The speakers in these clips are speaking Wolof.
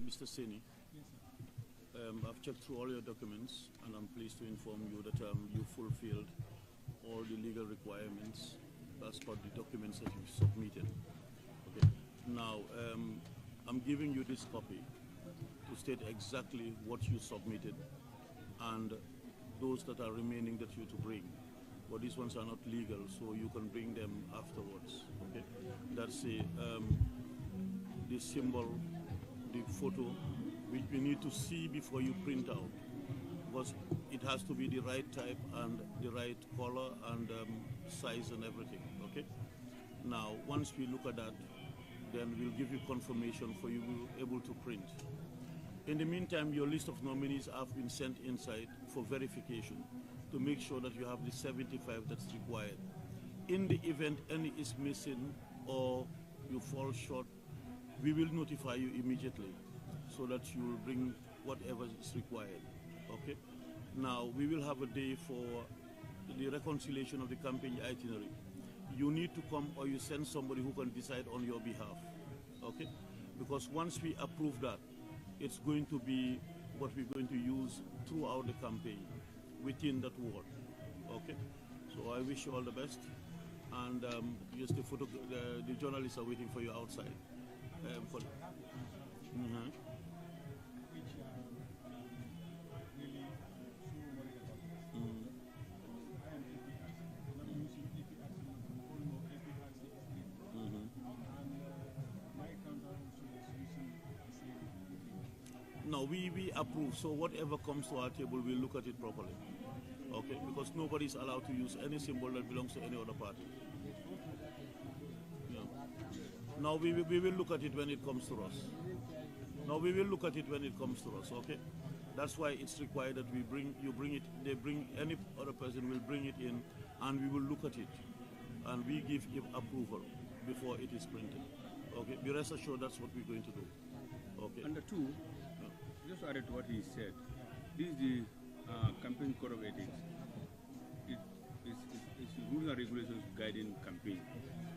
Mr. Seni, I've checked through all your documents, and I'm pleased to inform you that you fulfilled all the legal requirements as per the documents that you've submitted. Okay. Now, I'm giving you this copy to state exactly what you submitted and those that are remaining that you to bring. But these ones are not legal, so you can bring them afterwards. Okay. That's the symbol, the photo, which we need to see before you print out, because it has to be the right type and the right color and size and everything. Okay. Now, once we look at that, then we'll give you confirmation for you will be able to print. In the meantime, your list of nominees have been sent inside for verification to make sure that you have the 75 that's required. In the event any is missing or you fall short, we will notify you immediately so that you will bring whatever is required. Okay? Now, we will have a day for the reconciliation of the campaign itinerary. You need to come or you send somebody who can decide on your behalf. Okay? Because once we approve that, it's going to be what we're going to use throughout the campaign within that ward. Okay? So I wish you all the best. And yes, the journalists are waiting for you outside. No, we approve. So whatever comes to our table, we'll look at it properly. Okay? Because nobody is allowed to use any symbol that belongs to any other party. Yeah. Now we will look at it when it comes to us. Now we will look at it when it comes to us. Okay? That's why it's required that we bring it. They bring any other person will bring it in, and we will look at it, and we give approval before it is printed. Okay? Be rest assured that's what we're going to do. Okay. Under two. Just added to what he said, this is the campaign code of ethics. It's rules and regulations guiding campaign,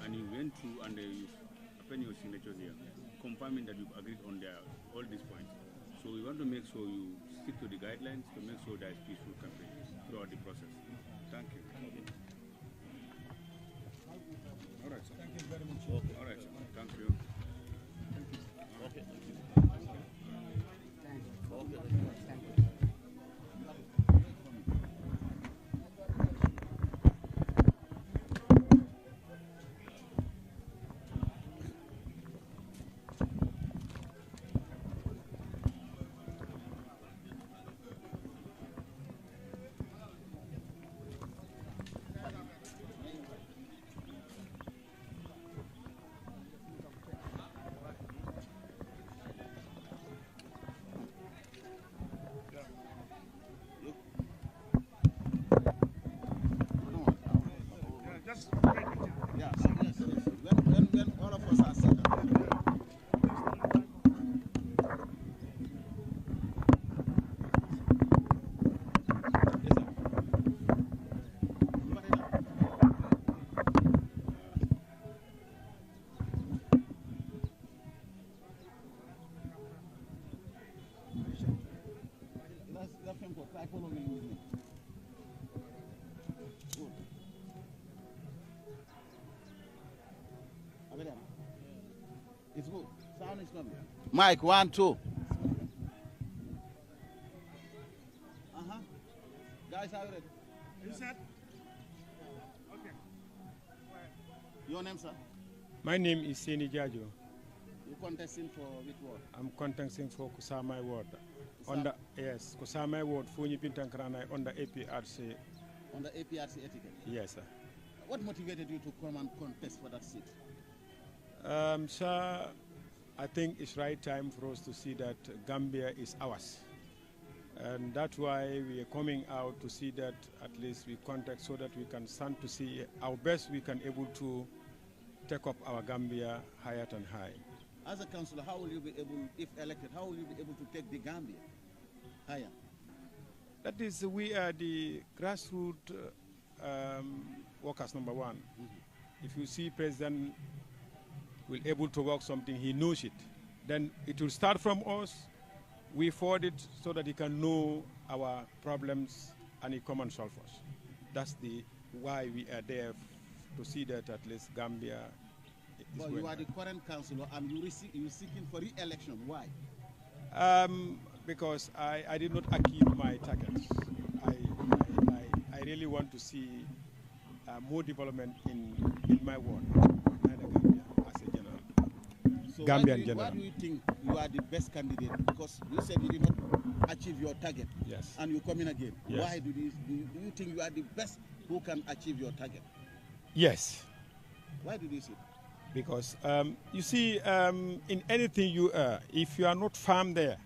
and you went through and you append your signatures here, confirming that you've agreed on all these points. So we want to make sure you stick to the guidelines to make sure there is peaceful campaign throughout the process. Thank you. Okay. All right, sir. Thank you very much. Okay. All right, sir. Thank you. Okay. When all of us are set up. It's good. Sound is coming. Mike, 1, 2. Guys, are you ready? You set? Okay. Your name, sir? My name is Seni Jajo. You contesting for which ward? I'm contesting for Kusamai ward. Yes, Kusamai ward, Funi Pintankranai on the APRC. On the APRC etiquette? Yes, sir. What motivated you to come and contest for that seat? Sir, I think it's right time for us to see that Gambia is ours. And that's why we are coming out to see that at least we contact so that we can stand to see how best we can able to take up our Gambia higher and high. As a councillor, how will you be able, if elected, how will you be able to take the Gambia higher? That is, we are the grassroots workers, number one. If you see President will able to work something, he knows it. Then it will start from us. We forward it so that he can know our problems and he come and solve us. That's the why we are there to see that at least Gambia is But going you are on. the current councillor and you seeking for re-election. Why? Because I did not achieve my targets. I really want to see more development in my ward, Gambia as a general. So Gambian why general. do you think you are the best candidate? Because you said you did not achieve your target. Yes. And you come in again. Yes. Why do you think you are the best who can achieve your target? Yes, Why do you say? because you see, in anything you are, if you are not farm there,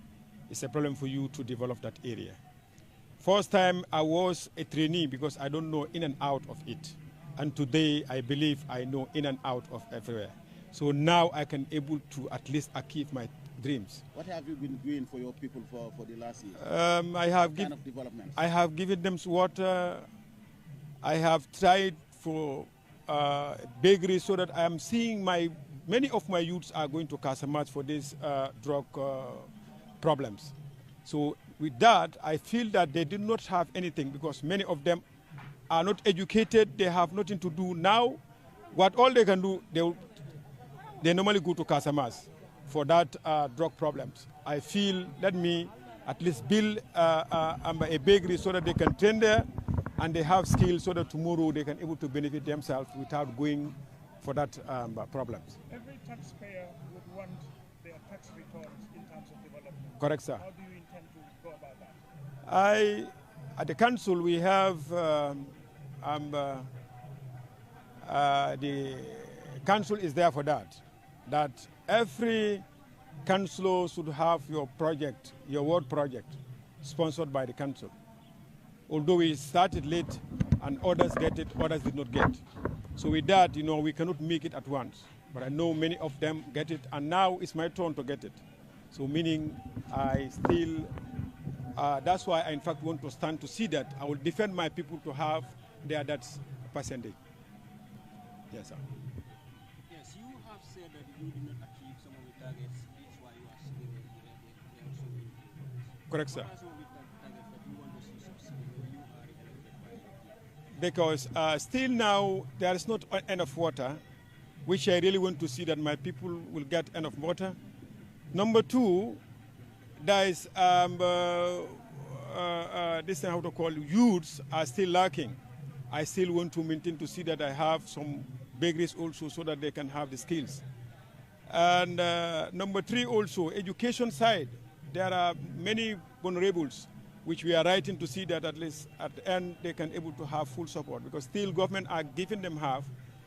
it's a problem for you to develop that area. First time I was a trainee because I don't know in and out of it. And today I believe I know in and out of everywhere. So now I can able to at least achieve my dreams. What have you been doing for your people for the last year? I have What kind of development? I have given them water. I have tried for bakery so that I am seeing many of my youths are going to Casamance for these drug problems. So with that, I feel that they did not have anything because many of them are not educated. They have nothing to do now. What all they can do, they normally go to Casamance for that drug problems. I feel, let me at least build a bakery so that they can train there and they have skills so that tomorrow they can able to benefit themselves without going for that problems. Every taxpayer would want their tax returns in terms of development. Correct, sir. How do you intend to go about that? At the council, we have the council is there for that. That every councillor should have your project, your ward project, sponsored by the council. Although we started late and others get it, others did not get. So with that, we cannot make it at once. But I know many of them get it, and now it's my turn to get it. So meaning I still, that's why I in fact want to stand to see that I will defend my people to have that percentage. Yes, sir. Yes, you have said that you did not achieve some of the targets. That's why you are seeing there are so many improvements. Correct, sir. What are some of the targets that you want to see succeed when you are elected by the people? Because still now there is not enough water, which I really want to see that my people will get enough water. Number two, there is this thing how to call youths are still lacking. I still want to maintain to see that I have some bakeries also so that they can have the skills. And number three also, education side. There are many vulnerables which we are writing to see that at least at the end they can able to have full support because still government are giving them half,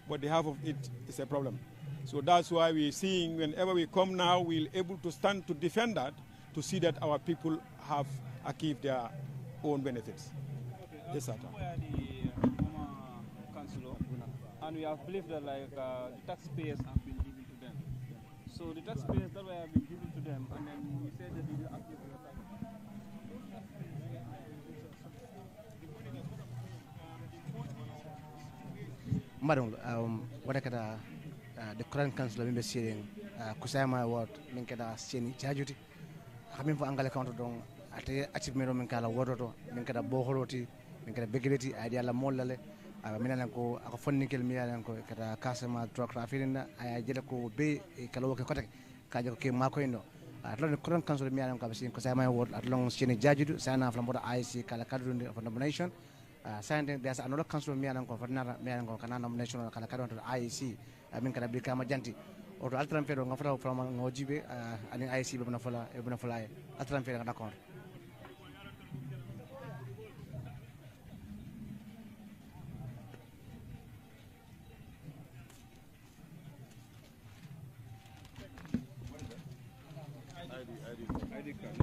but the half of it is a problem. So that's why we're seeing whenever we come now, we're able to stand to defend that, to see that our people have achieved their own benefits. Okay, Yes, sir. we are the former councillor, and we have believed that the taxpayers have been given to them. So the taxpayers that have been given to them, and then we said that they will achieve your target. Madam, what kada the current council member saying kusama ward min kada seni jajuti hamin fo angale counter don ate achievement min kala wodoto min kada boholoti min kada begreti adi ala mollale minana ko ako fonnikel minana ko kada kasama drug trafficking ay jele ko be kala woke kotek kaje ko ke mako ino atlon current council minana ko basin kusama ward atlon seni jajutu sana flamboda IC kala kadru of nomination there's another council me and kana nomination kala kadon to IEC min kada bi kama janti oto altran fedo ngafra from ngojibe ani IEC be na fala altran fedo d'accord ID card.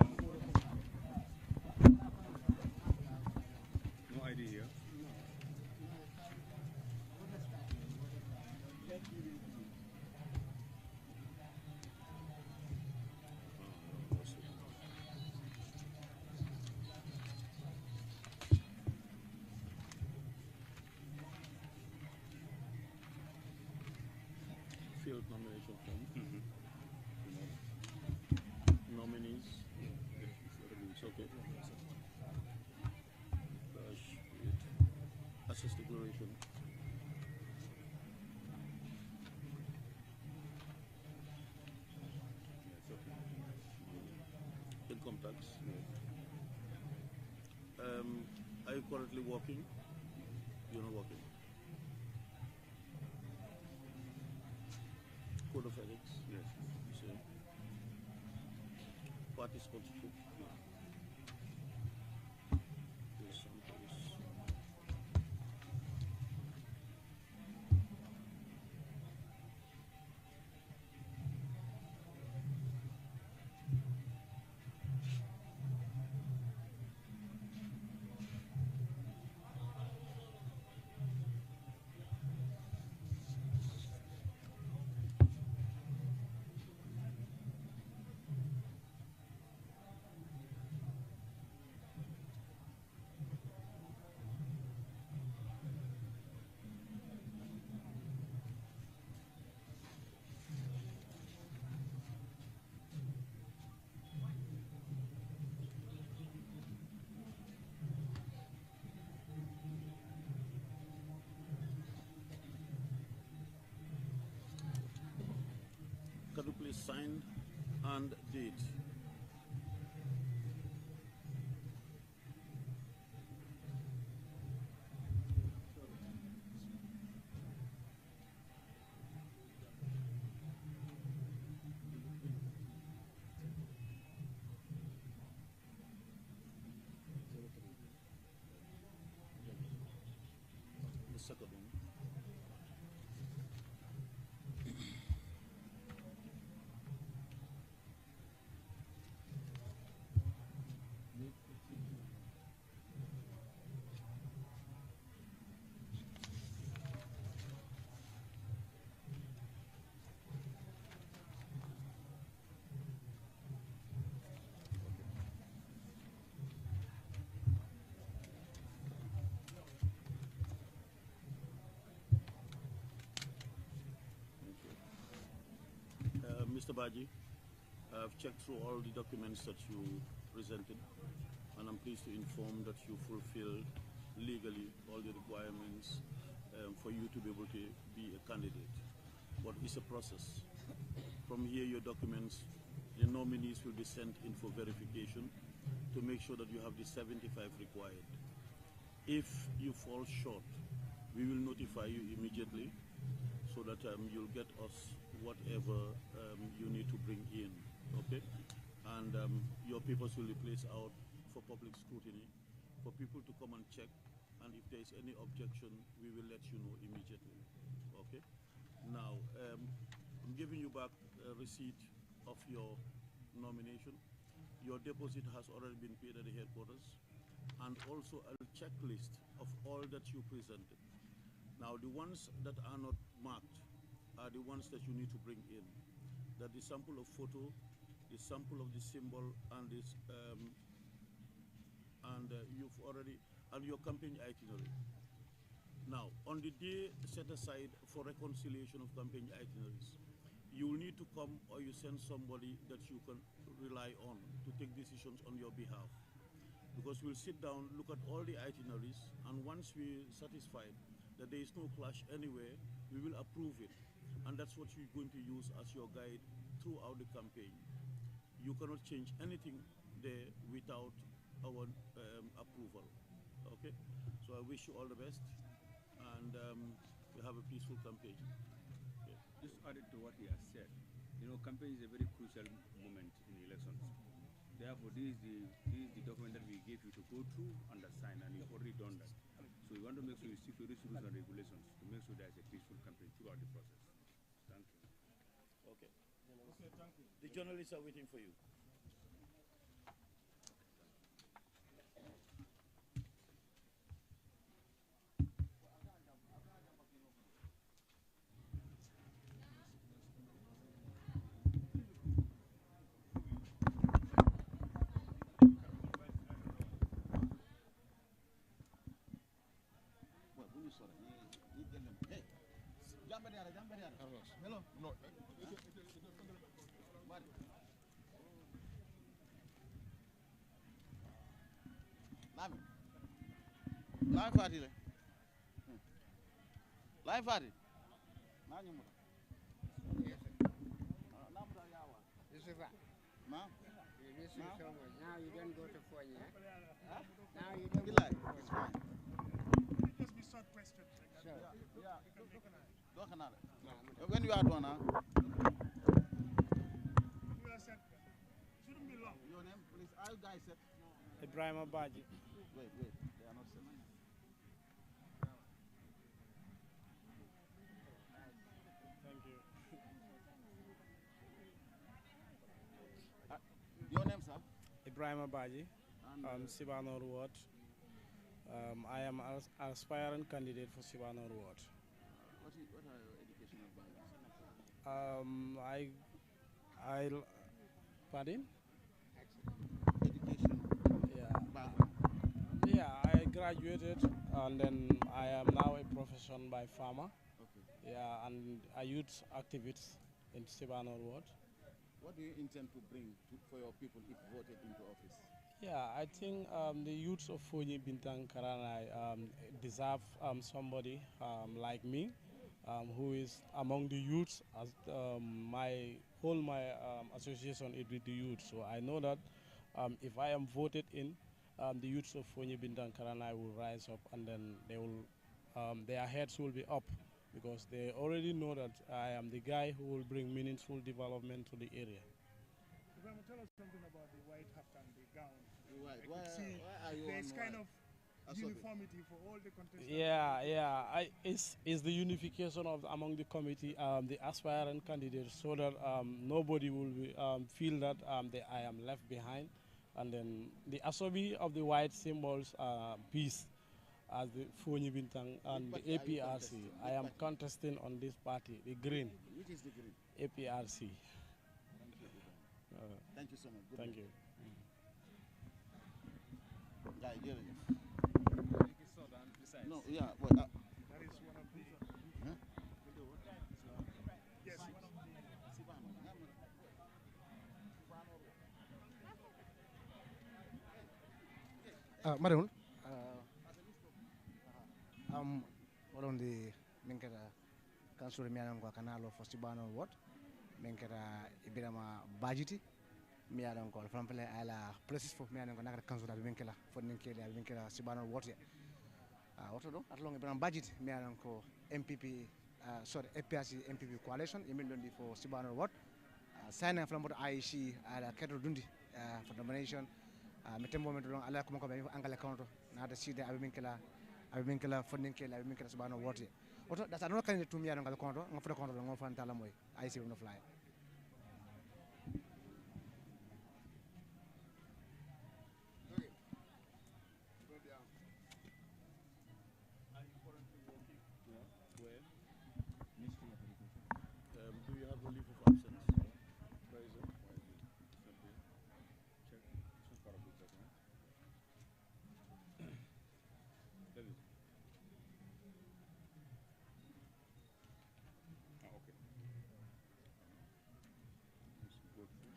No ID here. Field nomination form. nominees? It's okay. Assess declaration. Income tax. Are you currently working? You're not working. Code of ethics. Yes. Same. Party sponsorship. Yes, someplace. Can you please sign and date? The second one. Mr. Baji, I've checked through all the documents that you presented, and I'm pleased to inform that you fulfilled legally all the requirements for you to be able to be a candidate. But it's a process. From here, your documents, the nominees will be sent in for verification to make sure that you have the 75 required. If you fall short, we will notify you immediately so that you'll get us whatever you need to bring in, okay? And your papers will be placed out for public scrutiny, for people to come and check, and if there is any objection, we will let you know immediately, okay? Now, I'm giving you back a receipt of your nomination. Your deposit has already been paid at the headquarters, and also a checklist of all that you presented. Now, the ones that are not marked are the ones that you need to bring in. That the sample of photo, the sample of the symbol, and this, you've already, and your campaign itinerary. Now, on the day set aside for reconciliation of campaign itineraries, you will need to come or you send somebody that you can rely on to take decisions on your behalf. Because we'll sit down, look at all the itineraries, and once we're satisfied that there is no clash anywhere, we will approve it. And that's what you're going to use as your guide throughout the campaign. You cannot change anything there without our approval, okay? So I wish you all the best, and we have a peaceful campaign. Yeah. Just added to what he has said, you know, campaign is a very crucial moment in elections. Therefore, this is the document that we gave you to go through and sign, and you've already done that. So we want to make sure you stick to these rules and regulations to make sure there's a peaceful campaign throughout the process. Thank you. Okay. Okay, thank you. The journalists are waiting for you. Hey, hello. No. Amin. Lai fati le. Lai fati. Na nyumu. Na muda yawa. Yusufa. Ma. Now you don't go to Fonya. Huh? Now you don't go Bilai. to It's Fonya. fine. Just be short questions. Like Sure. Yeah. you can make an eye. Don't canal. When you are done now. You are set. Shouldn't be long. Your name, please. Are you guys set? Ibrahim Abaji. Wait. They are not set. Thank you. Your name, sir? Ibrahim Abaji, And, Sibanor Ward. I am an aspiring candidate for Sibanor Ward. what are your educational backgrounds? Pardon? Education Yeah. background. Yeah, I graduated and then I am now a profession by farmer. Okay. Yeah, and a youth activist in Sibanor Ward. What do you intend to bring for your people if voted into office? Yeah, I think the youths of Fonyi Bintang Karanai deserve somebody like me, who is among the youths. As my association is with the youth, so I know that if I am voted in, the youths of Fonyi Bintang Karanai will rise up, and then they will, their heads will be up, because they already know that I am the guy who will bring meaningful development to the area. Ibrahim, tell us something about the white hat and the gown. Right. I Why could see are you there's on kind white? of uniformity for all the contestants. Yeah. It's the unification of among the committee, the aspiring candidates, so that nobody will be, feel that I am left behind. And then the asobi of the white symbols peace, as the Fonyi Bintang and the Which party are you APRC. contesting? I am Which party? contesting on this party, the green Which is the green? APRC. Thank you. Ibrahim. Thank you so much. Good Thank luck. you. Guy, here it is. Make it short and precise. No, yeah. Well, That is one of the. huh? Yes, one of the. Madam, waɗon de min keta kansure mi aɗan ko kanalo fo sibano wot min keta ibirama bajiti mi aɗan ko fanfale ala precis fof mi aɗan ko nakata kansure aɓe min kela fonnin keeli aɓe min kela sibano wote woto ɗo atalong ibirama bajiti mi aɗan ko MPP sorry APRC MPP coalition emin ɗon ɗi fo sibano wot sayna flamboto AIC ala keto dundi for nomination mi tembo men ɗon ala kuma ko ɓe angale kawto nada side aɓe min kela fonnin keeli aɓe min kela sibano wote oto ɗasa ɗon kande tum yaɗo ngal konto ngo fota konto ɗo ngo fantala moy AIC ɓe no flyer Do you have a leave of absence? Where is it? Check. It's not part of this document. That is. Okay. Let's go through.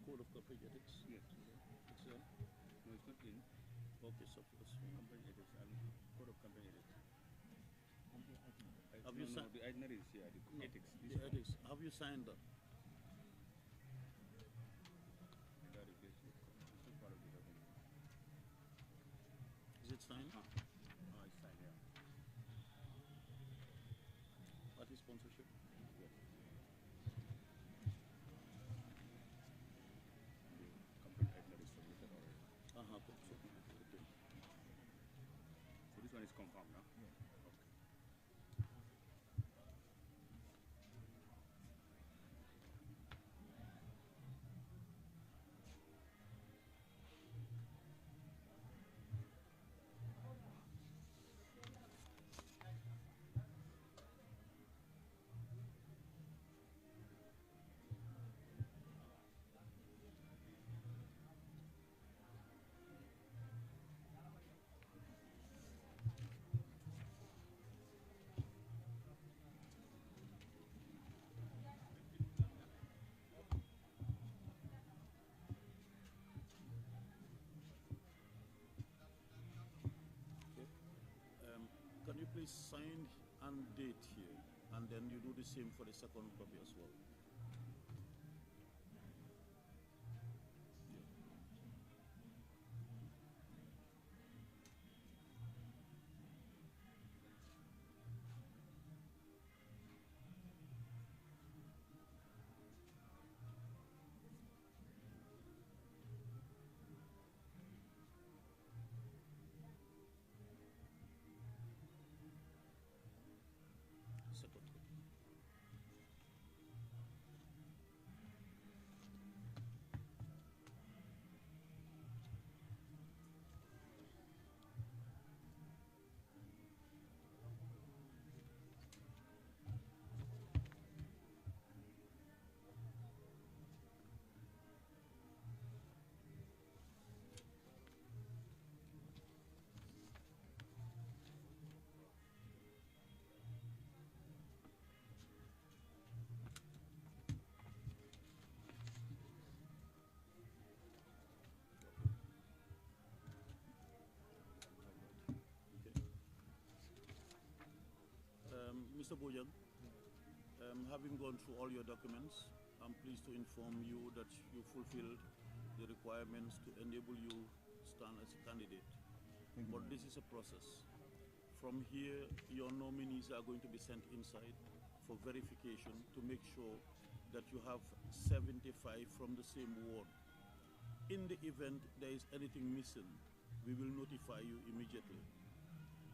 Code of corporate ethics? Yes. It's No, it's not in. okay, so that's fine. Company ethics and code of company ethics. Have you no, signed- the itinerary is here. The ethics. This The one. ethics, have you signed that? That is this. It's not part of the document. Is it signed? Oh, it's signed, yeah. Party sponsorship? Yes. The company itinerary is submitted already. Okay. So this one is confirmed now? Yeah. Okay. please sign and date here, and then you do the same for the second copy as well. Second copy. Mr. Bojan, having gone through all your documents, I'm pleased to inform you that you fulfilled the requirements to enable you stand as a candidate. But this is a process. From here, your nominees are going to be sent inside for verification to make sure that you have 75 from the same ward. In the event there is anything missing, we will notify you immediately.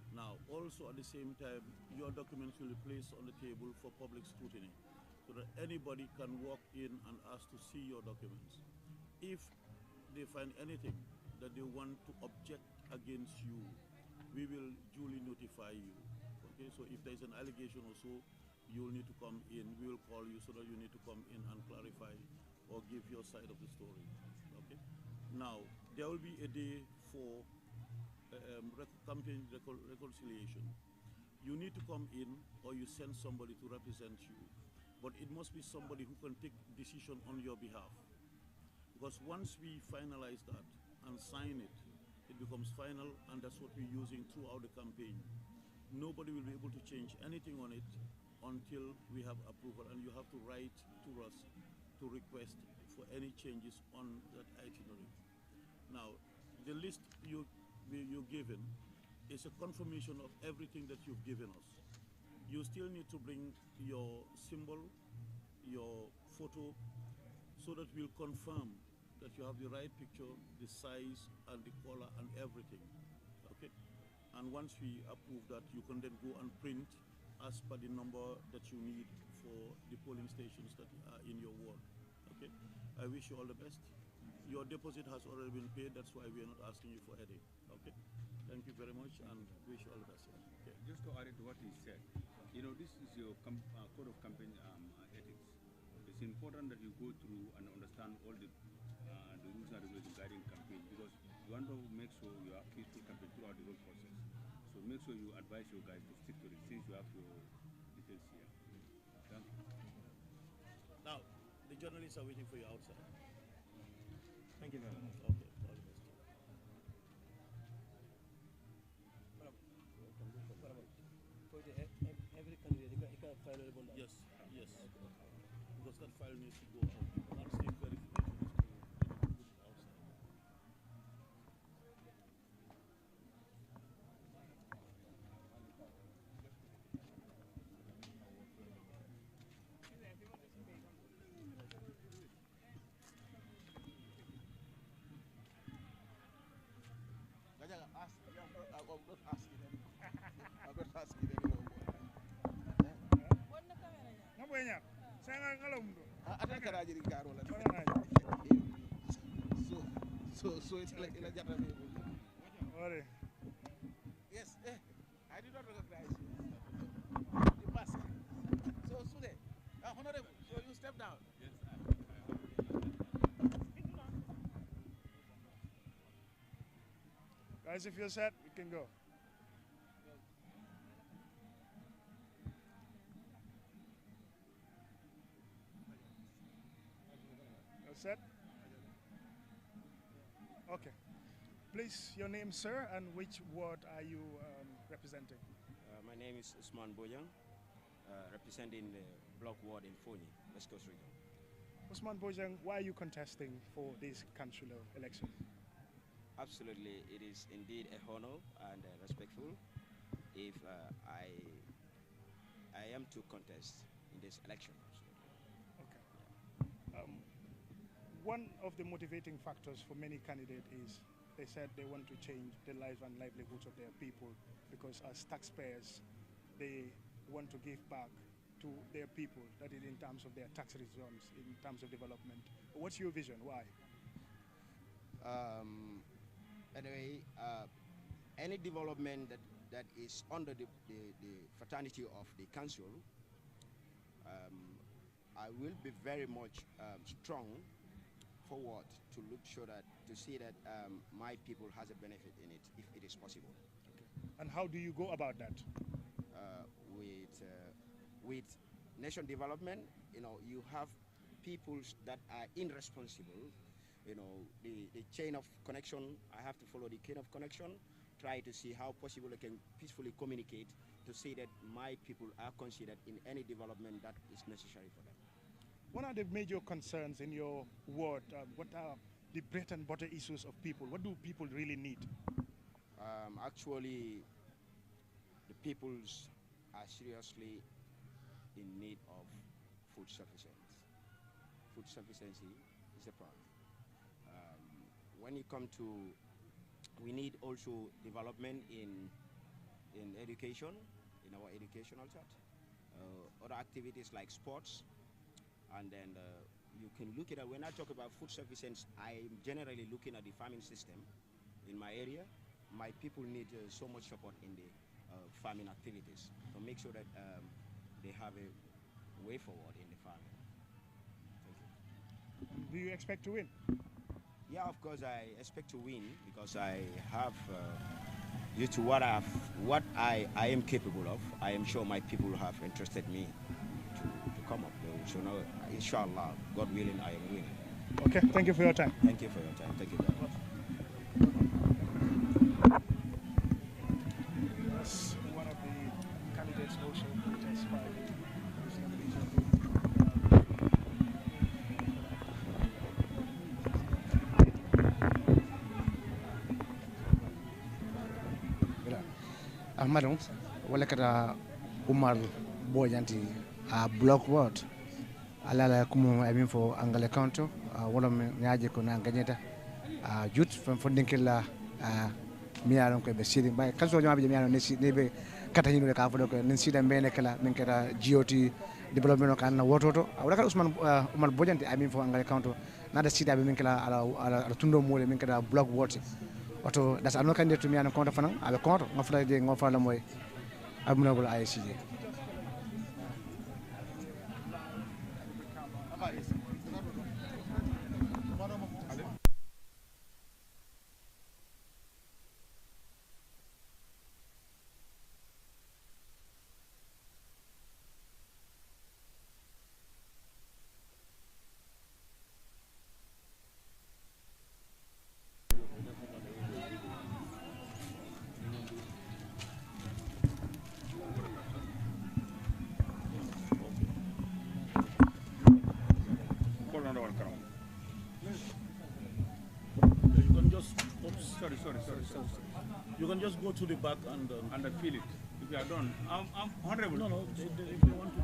Now, also at the same time, your documents will be placed on the table for public scrutiny so that anybody can walk in and ask to see your documents. If they find anything that they want to object against you, we will duly notify you. Okay, so if there's an allegation or so, you'll need to come in. We will call you so that you need to come in and clarify or give your side of the story. Okay. Now, there will be a day for campaign reconciliation. You need to come in or you send somebody to represent you, but it must be somebody who can take decision on your behalf. Because once we finalize that and sign it, it becomes final, and that's what we're using throughout the campaign. Nobody will be able to change anything on it until we have approval, and you have to write to us to request for any changes on that itinerary. Now, the list you're given is a confirmation of everything that you've given us. You still need to bring your symbol, your photo, so that we'll confirm that you have the right picture, the size, and the color, and everything. Okay? And once we approve that, you can then go and print as per the number that you need for the polling stations that are in your ward. Okay? I wish you all the best. Your deposit has already been paid, that's why we are not asking you for anything. Okay? Thank you very much, and wish you all the best. Okay. Just to add to what he said, you know, this is your code of campaign ethics. It's important that you go through and understand all the rules and regulations guiding campaign, because you want to make sure you have peaceful campaign throughout the whole process. So make sure you advise your guys to stick to it since you have your details here. Thank you. Now, the journalists are waiting for you outside. Thank you very much. Okay, all the best. Every candidate, you can file a bond. Yes, yes. Because that file needs to go out. Landscape verification is to put it outside. I'm not asking anymore. Ngabuenya. Saya ngalomdo. Ada karaji di karo la. So it's like ila jata me. Ore. Yes, I did not recognize you. The mask. So Sule, honorable, so you step down. Yes, Guys, if you're set, we can go. You're set? Okay. Please, your name, sir, and which ward are you representing? My name is Usman Bojang, representing the block ward in Fonyi, West Coast region. Usman Bojang, why are you contesting for this councillor election? Absolutely, it is indeed a honor and respectful if I am to contest in this election. Okay. One of the motivating factors for many candidates is they said they want to change the lives and livelihoods of their people because as taxpayers, they want to give back to their people, that is in terms of their tax returns, in terms of development. What's your vision? Why? Anyway, any development that is under the fraternity of the council, I will be very much strong forward to look sure that, to see that my people has a benefit in it, if it is possible. Okay. And how do you go about that? With nation development, you have peoples that are irresponsible. The chain of connection, I have to follow the chain of connection, try to see how possible I can peacefully communicate to see that my people are considered in any development that is necessary for them. What are the major concerns in your ward? What are the bread and butter issues of people? What do people really need? Actually, the peoples are seriously in need of food sufficiency. Food sufficiency is a problem. When you come to, we need also development in education, in our educational chat. Other activities like sports, and then you can look at it. When I talk about food sufficiency, I'm generally looking at the farming system in my area. My people need so much support in the farming activities to make sure that they have a way forward in the farming. Thank you. Do you expect to win? Yeah, of course I expect to win because I have, due to what I am capable of, I am sure my people have interested me to come up. So now, inshallah, God willing, I am winning. Okay, thank you for your time. Thank you for your time. Thank you very much. That's one of the candidates also who testified in this nomination. Ahmadu wala kata Umar Bojanti a block ward alala kumu amin fo angale counto wala nyaaje ko na ganyeta jut fam fondinkilla miyaron ko be sidi bay kanso jama be miyaron ne be kata hinu ka fo ko nen sida mbene kala min kata GOT development kan na wototo wala kata Usman Umar Bojanti amin fo angale counto nada sida be min kala ala tundo mole min kata block ward oto das anno kande to miyana konta fanan abe konto ngofra de ngofra la moy abunabul ICJ. Sorry. You can just go to the back and fill it. If you are done, I'm honorable. No, if they want to.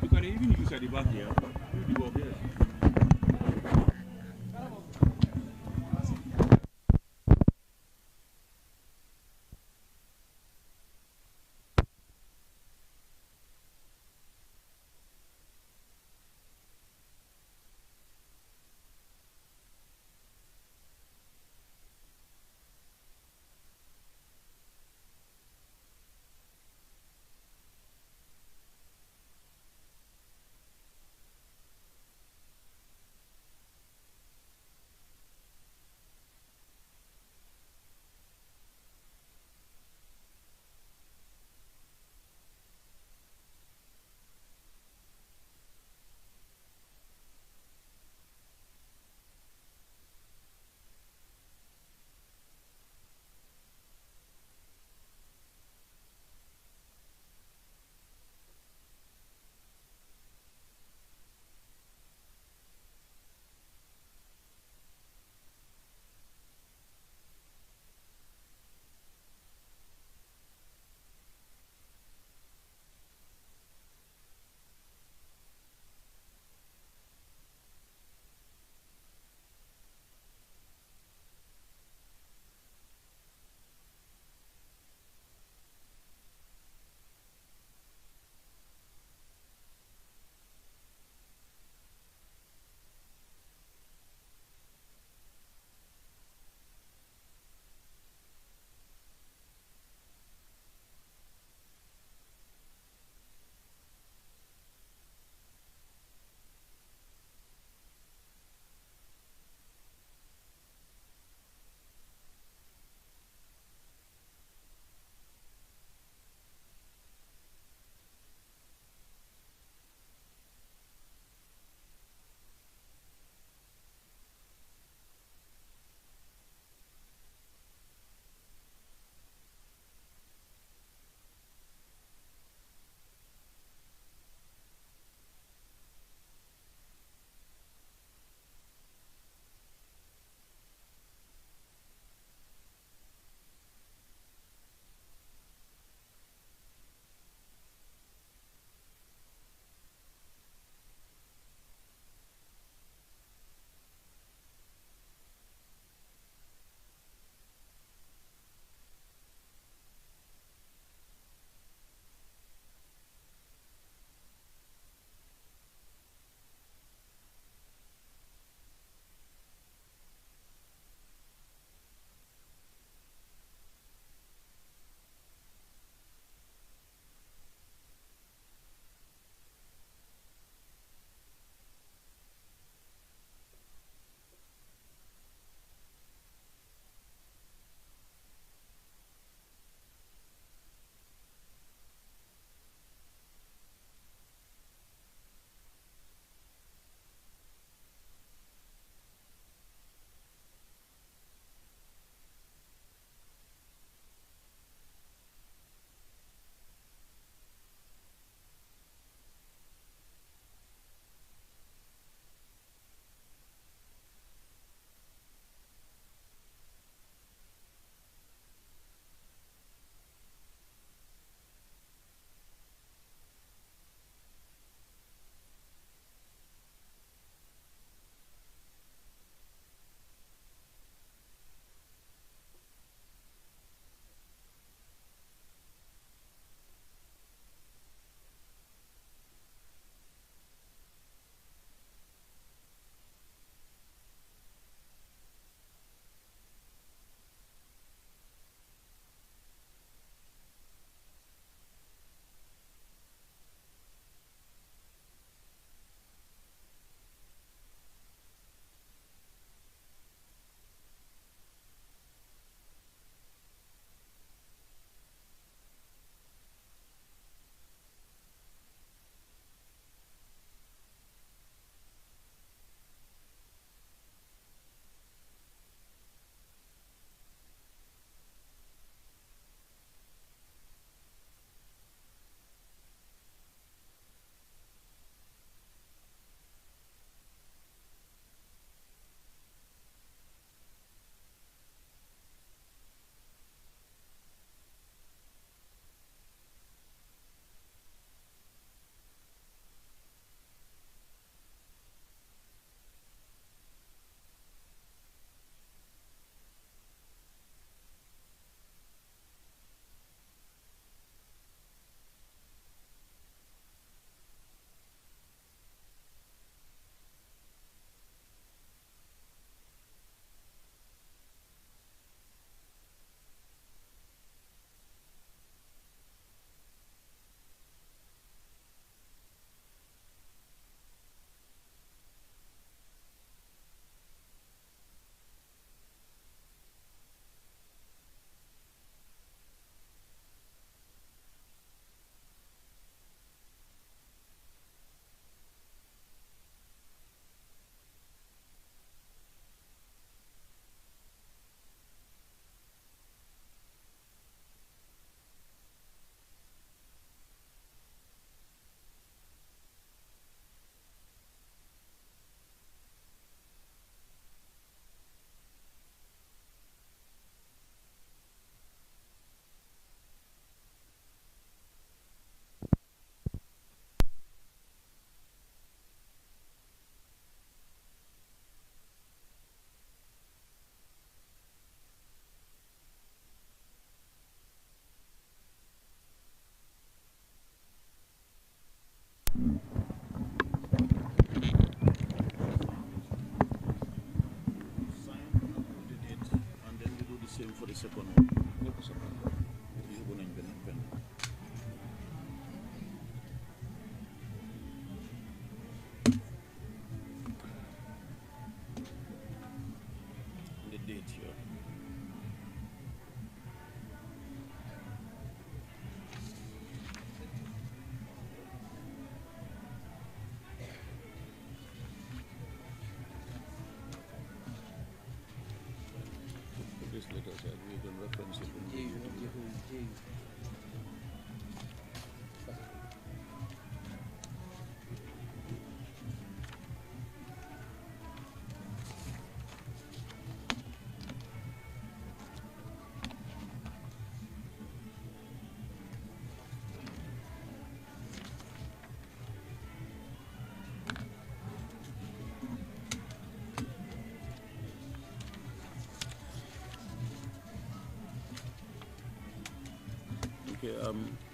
You can even use at the back here. You do up here.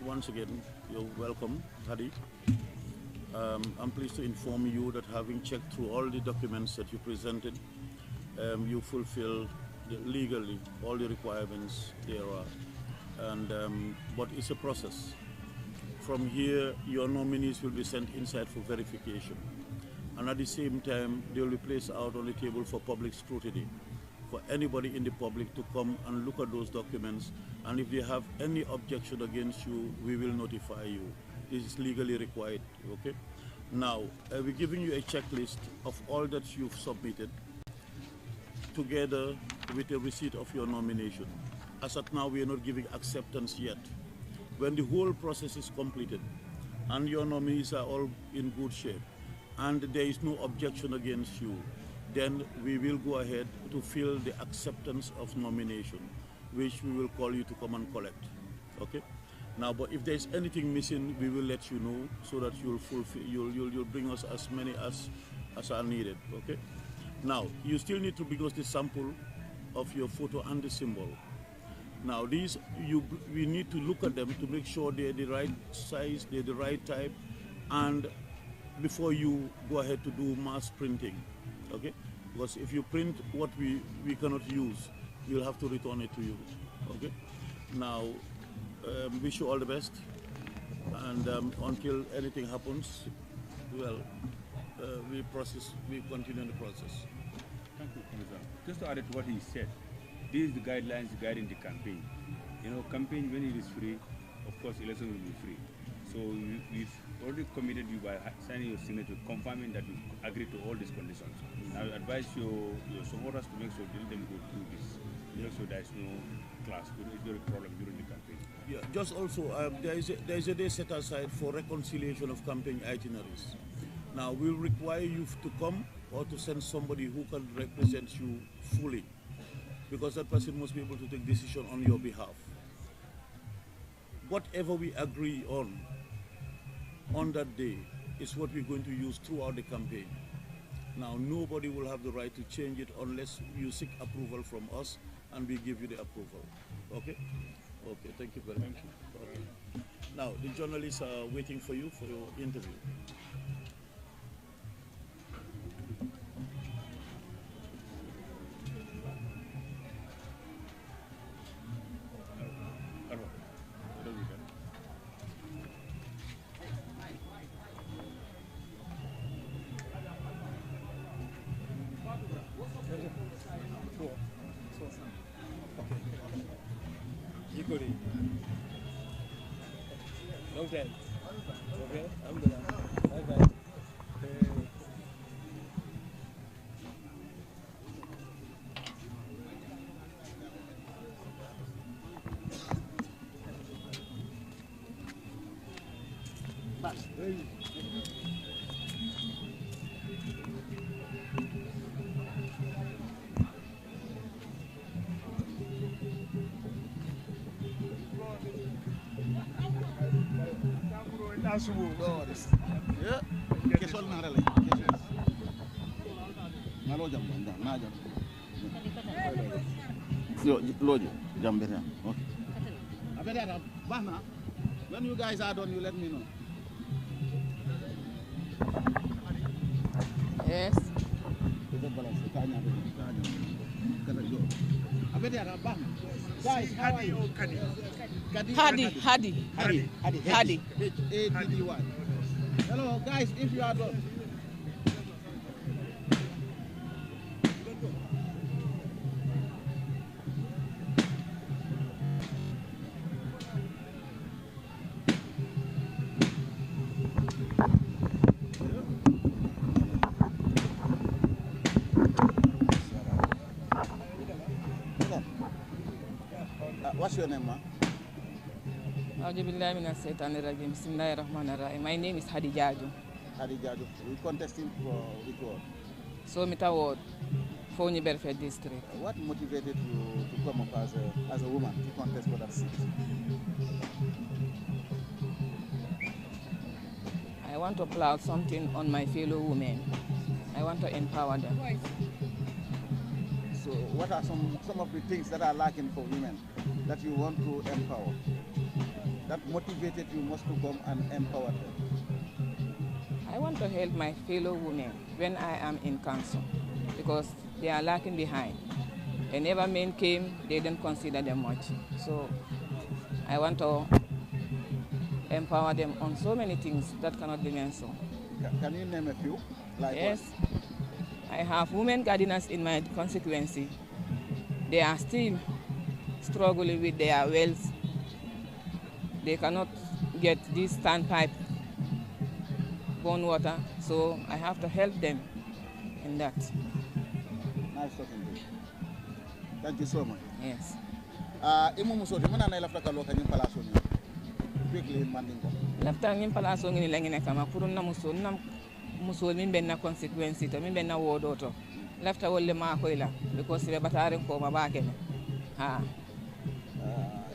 Once again, you're welcome, Hadi. I'm pleased to inform you that having checked through all the documents that you presented, you fulfill legally all the requirements there are. And but it's a process. From here, your nominees will be sent inside for verification. And at the same time, they will be placed out on the table for public scrutiny, for anybody in the public to come and look at those documents. And if they have any objection against you, we will notify you. This is legally required, okay? Now, we're giving you a checklist of all that you've submitted, together with the receipt of your nomination. As at now, we are not giving acceptance yet. When the whole process is completed, and your nominees are all in good shape, and there is no objection against you, then we will go ahead to fill the acceptance of nomination, which we will call you to come and collect, okay? Now, but if there's anything missing, we will let you know so that you'll fulfill, you'll bring us as many as are needed, okay? Now, you still need to bring us the sample of your photo and the symbol. Now, these, we need to look at them to make sure they're the right size, they're the right type, and before you go ahead to do mass printing, okay? Because if you print what we cannot use, you'll have to return it to you, okay? Now, wish you all the best, and until anything happens, well, we continue the process. Thank you, Commissioner. Just to add to what he said, these are the guidelines guiding the campaign. You know, campaign, when it is free, of course, election will be free. So we've already committed you by signing your signature, confirming that you agree to all these conditions. I would advise your supporters to make sure they let them go through this, make sure there is no clash, no problem during the campaign. Yeah, just also, there is a day set aside for reconciliation of campaign itineraries. Now, we'll require you to come or to send somebody who can represent you fully, because that person must be able to take decision on your behalf. Whatever we agree on that day is what we're going to use throughout the campaign. Now, nobody will have the right to change it unless you seek approval from us and we give you the approval. Okay? Okay, thank you very much. Okay. Now, the journalists are waiting for you for your interview. Long time. Okay, alhamdulillah. Bye-bye. Yeah. Kesol na rale. Ngalo jam banda na jam. Yo lojo jam beta. Okay. Abeda bahna. When you guys are done, you let me know. Yes. Guys, Hadi or Kadi? Hadi. H-A-D-D-Y. Hello, guys, if you are done. What's your name, ma? My name is Hadi Jaju. Hadi Jaju. We're contesting for which ward? So, Mita Ward, Fonyi Belfare District. What motivated you to come up as a woman to contest for that seat? I want to plow something on my fellow women. I want to empower them. So what are some of the things that are lacking for women that you want to empower? that motivated you most to come and empower them? I want to help my fellow women when I am in council because they are lagging behind. Whenever men came, they didn't consider them much. So I want to empower them on so many things that cannot be mentioned. Can you name a few? Like yes. What? I have women gardeners in my constituency. They are still struggling with their wells. They cannot get this standpipe born water, so I have to help them in that. Nice talking to you. Thank you so much. Yes. Imu musoti muna na ilafta kalo kanyim palaso ni. Quickly mandingo. Lafta nyim palaso ni langine kama kurun na musol min benna consequence to min benna wodo to. Lafta wolle ma ko ila because be batare ko ma bakene. Ha.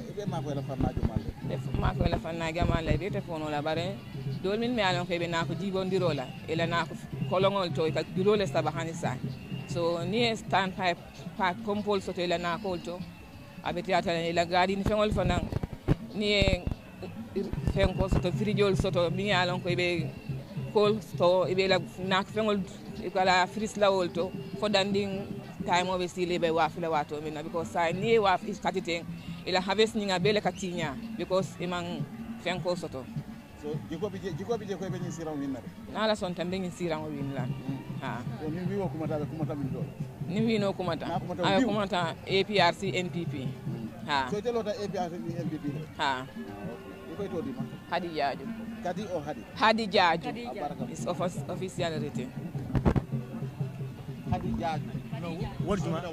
Ibe ma ko ila fannajo malle. Def ma ko ila fannajo malle be te fono la bare. Dol min me alon ko be na ko jibondiro la ila na ko kolongol to ka dilole sabahani sa. So ni stand pipe compole soto ila na ko to abeti ata ila gadi ni fengol fanan ni fengo soto frijol soto mi alon ko be kol to ibe la na fengol kala fris la wolto fo danding time obe sile be wa fila wato mina because sai ni wa is katiten ila harvest ni ngabele katinya because imang fengo soto. So jiko bije ko be ni siraw ni na na la son tambe ni siraw win la ha so ni wi wo kumata min do ni wi no kumata ay kumata APRC NPP ha so te lota APRC NPP ha ko to di ma Hadi Jaju Kadi or Hadi Hadi Jaju it's official written Hadi Jaju no what is the matter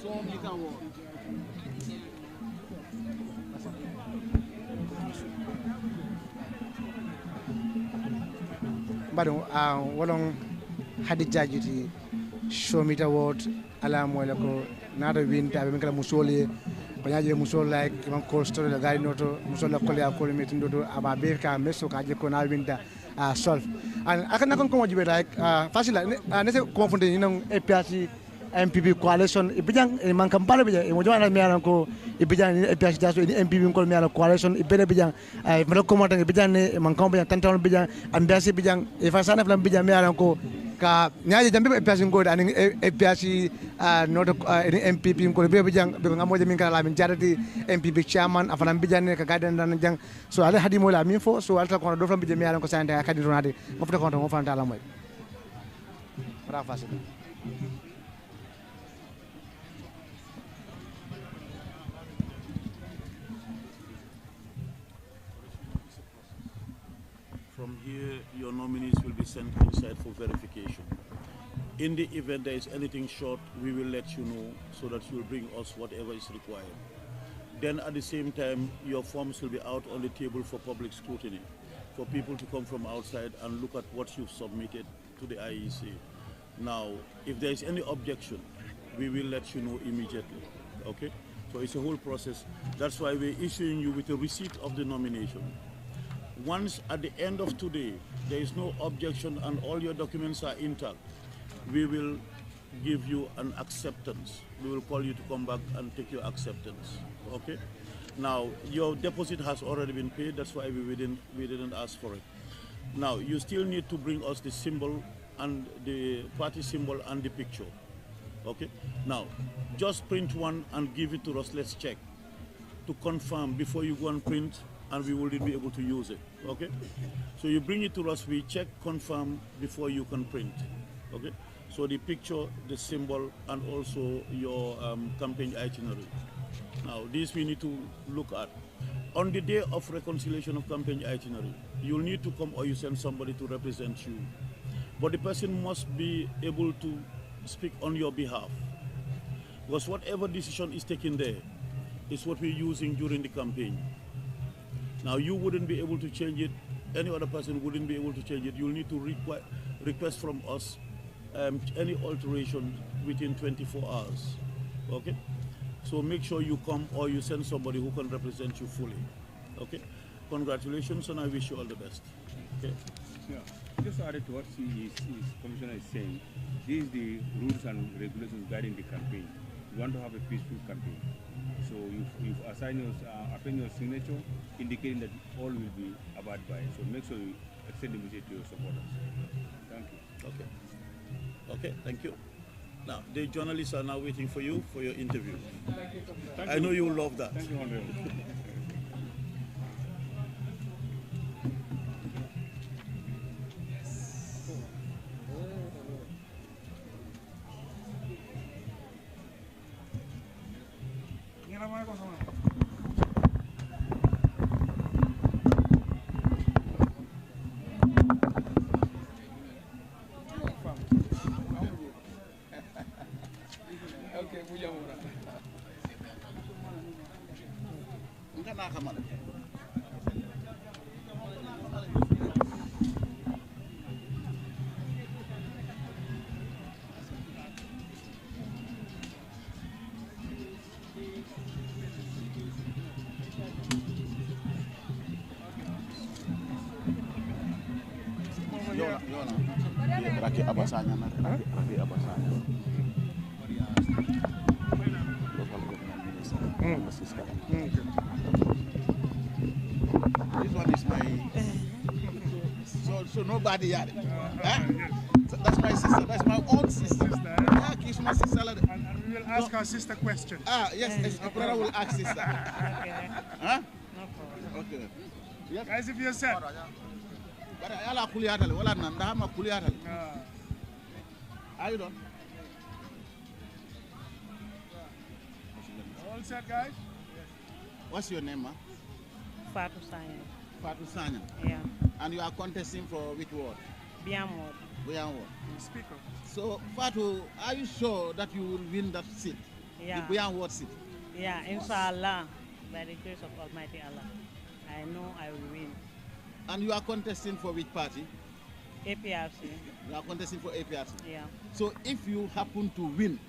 so Mika Ward Badon wolong Hadi Jajuti show me the word ala mo la ko nada winta be kala musole banyaje musole like man call story la gari noto musole ko ya ko metin do aba be ka meso ka je ko na winta solve and akana kon ko mojibe like facile ne se confronter ni non APRC MPP coalition ibijang man kampala bija mo jwana mi alan ko ibijang APRC daso ni MPP ko mi alan coalition ibene bijang ay mo ko mata ibijang ne man kampala bijang tantan bijang ambiasi bijang e fasana flam bijang mi alan ko ka nyaaje jambe APRC ko ani APRC not ni MPP ko be bijang be ngamoje min kala min jarati MPP chairman afalam bijang ne ka gaden dan jang so ala hadi mo la min fo so alta ko do flam bijang mi alan ko sante kadi ronade mo fota ko mo fanta la moy ra facile. From here, your nominees will be sent inside for verification. In the event there is anything short, we will let you know so that you will bring us whatever is required. Then at the same time, your forms will be out on the table for public scrutiny, for people to come from outside and look at what you've submitted to the IEC. Now, if there is any objection, we will let you know immediately, okay? So it's a whole process. That's why we're issuing you with a receipt of the nomination. Once at the end of today, there is no objection and all your documents are intact, we will give you an acceptance. We will call you to come back and take your acceptance, okay? Now, your deposit has already been paid, that's why we didn't ask for it. Now, you still need to bring us the symbol and the party symbol and the picture, okay? Now, just print one and give it to us, let's check, to confirm before you go and print, and we will be able to use it, okay? So you bring it to us, we check, confirm before you can print, okay? So the picture, the symbol, and also your campaign itinerary. Now, this we need to look at. On the day of reconciliation of campaign itinerary, you'll need to come or you send somebody to represent you. But the person must be able to speak on your behalf. Because whatever decision is taken there is what we're using during the campaign. Now, you wouldn't be able to change it. Any other person wouldn't be able to change it. You'll need to request from us any alteration within 24 hours, okay? So make sure you come or you send somebody who can represent you fully, okay? Congratulations, and I wish you all the best, okay? Yeah. Just added to what Commissioner is saying, these are the rules and regulations guiding the campaign. We want to have a peaceful campaign. So you've assigned append your signature indicating that all will be abided by. So make sure you extend the message to your supporters. Thank you. Okay. Okay, thank you. Now, the journalists are now waiting for you for your interview. Thank I know you will love that. Thank you, Honorable. Raki Abasanya, Raki Abasanya. Local government minister. This one is my. So nobody had it. So that's my sister. That's my own sister. Yeah, she's my sister. And we will ask our sister questions. Yes, my brother will ask sister. Huh? No problem. Okay. Yes. Guys, if you're set. Ala kuliatale wala nanda ma kuliatale. Are you done? All set, guys? What's your name, ma? Fatou Sanya. Fatou Sanya? Yeah. And you are contesting for which ward? Biam ward. Biam ward. Speaker. So, Fatou, are you sure that you will win that seat? Yeah. The Biam ward seat? Yeah, inshallah. By the grace of Almighty Allah. I know I will win. And you are contesting for which party? APRC. You are contesting for APRC? Yeah. So if you happen to win,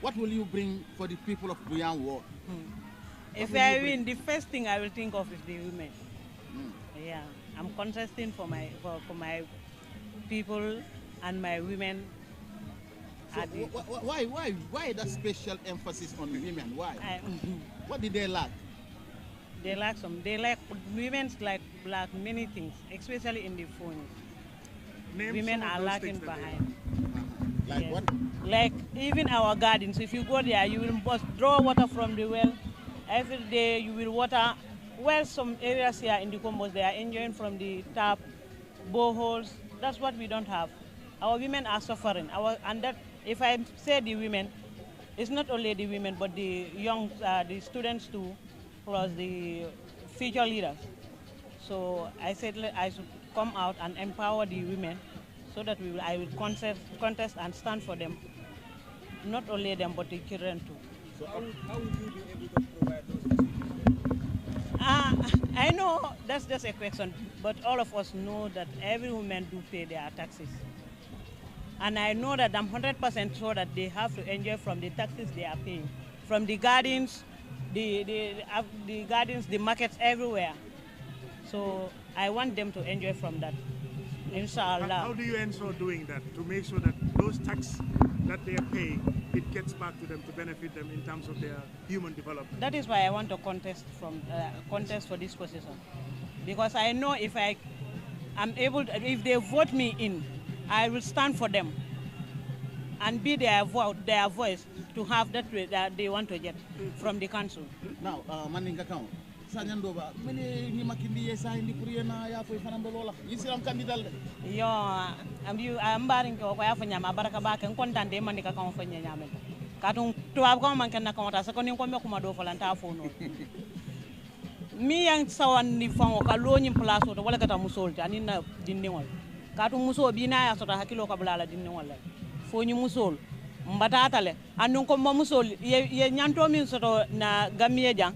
what will you bring for the people of Buyan Ward? If I win, the first thing I will think of is the women. Yeah. I'm contesting for my people and my women. So why that special emphasis on women? Why? What did they lack? They lack women's like many things, especially in the phone. Women are lacking behind. Like what? Like even our gardens, if you go there, you will just draw water from the well. Every day you will water. Well, some areas here in the Combos, they are enjoying from the tap, boreholes. That's what we don't have. Our women are suffering. And that, if I say the women, it's not only the women, but the young, the students too, plus the future leaders. So I said I should come out and empower the women so that I will contest and stand for them. Not only them, but the children too. So how would you be able to provide those? I know that's just a question, but all of us know that every woman do pay their taxes. And I know that I'm 100% sure that they have to enjoy from the taxes they are paying. From the gardens, the gardens, the markets, everywhere. So I want them to enjoy from that, inshallah. How do you ensure doing that, to make sure that those taxes that they are paying, it gets back to them to benefit them in terms of their human development? That is why I want to contest for this position. Because I know if if they vote me in, I will stand for them and be their voice to have that they want to get from the council. Now, Maninga Kau, Sanyandoba, many Nimakindi Saindi Puriana, Yafu Fanambola, you see, I'm candidate. Yo, I'm barring Koyafanyama, Barakabak, and content them and the Kakon for Yaman. Katung to have come and can account as a Konyakomado for Lantafono. Me and Sawan Nifang, Kaloni Plus, or the Walakata Musol, and in the Dinewal. Katung Muso Bina, sort of Hakilo Kabala, Dinewal. Foni Musol, Mbatatale, and Nunko Musol, ye Yantomin sort of na Gamia.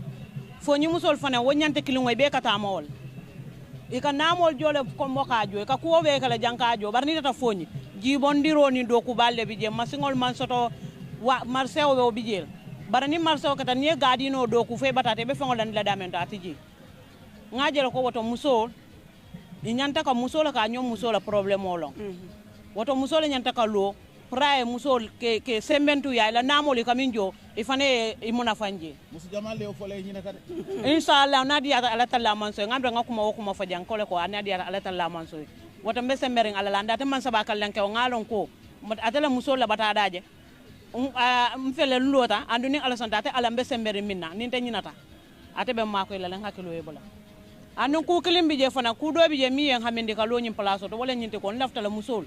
Foni Musol Fana, when Yante killing way back at Amol. You can now all Jola Combocajo, Kakuo Vekala Jankajo, Barnita Foni, Gibondiro ni Dokubale Bija, Massingol Mansoto, Marcel will be jail. Barani Marcel Catania Gardino Doku Febata, Befong and Ladament Atiji. Najel Koto Musol, in Yantaka Musola Canyon Musola problem all along. What a Musola Yantaka low, praye musol ke sembentu ya la namoli kaminjo ifane imuna fanje musu jamal le fole nyina kade inshallah nadi ala talla manso ngambe ngakuma wokuma fajan kole ko nadi ala talla manso wata mbese mering ala landa te man sabakal lanke ngalon ko atala musol la batadaje mfele lota anduni ala santa ala mbese mering minna ninte nyinata ate be mako la lan hakilo yebola anu ku kilimbi je fana ku do bi je mi en haminde ka lo nyim place to wala nyinte ko lafta la musol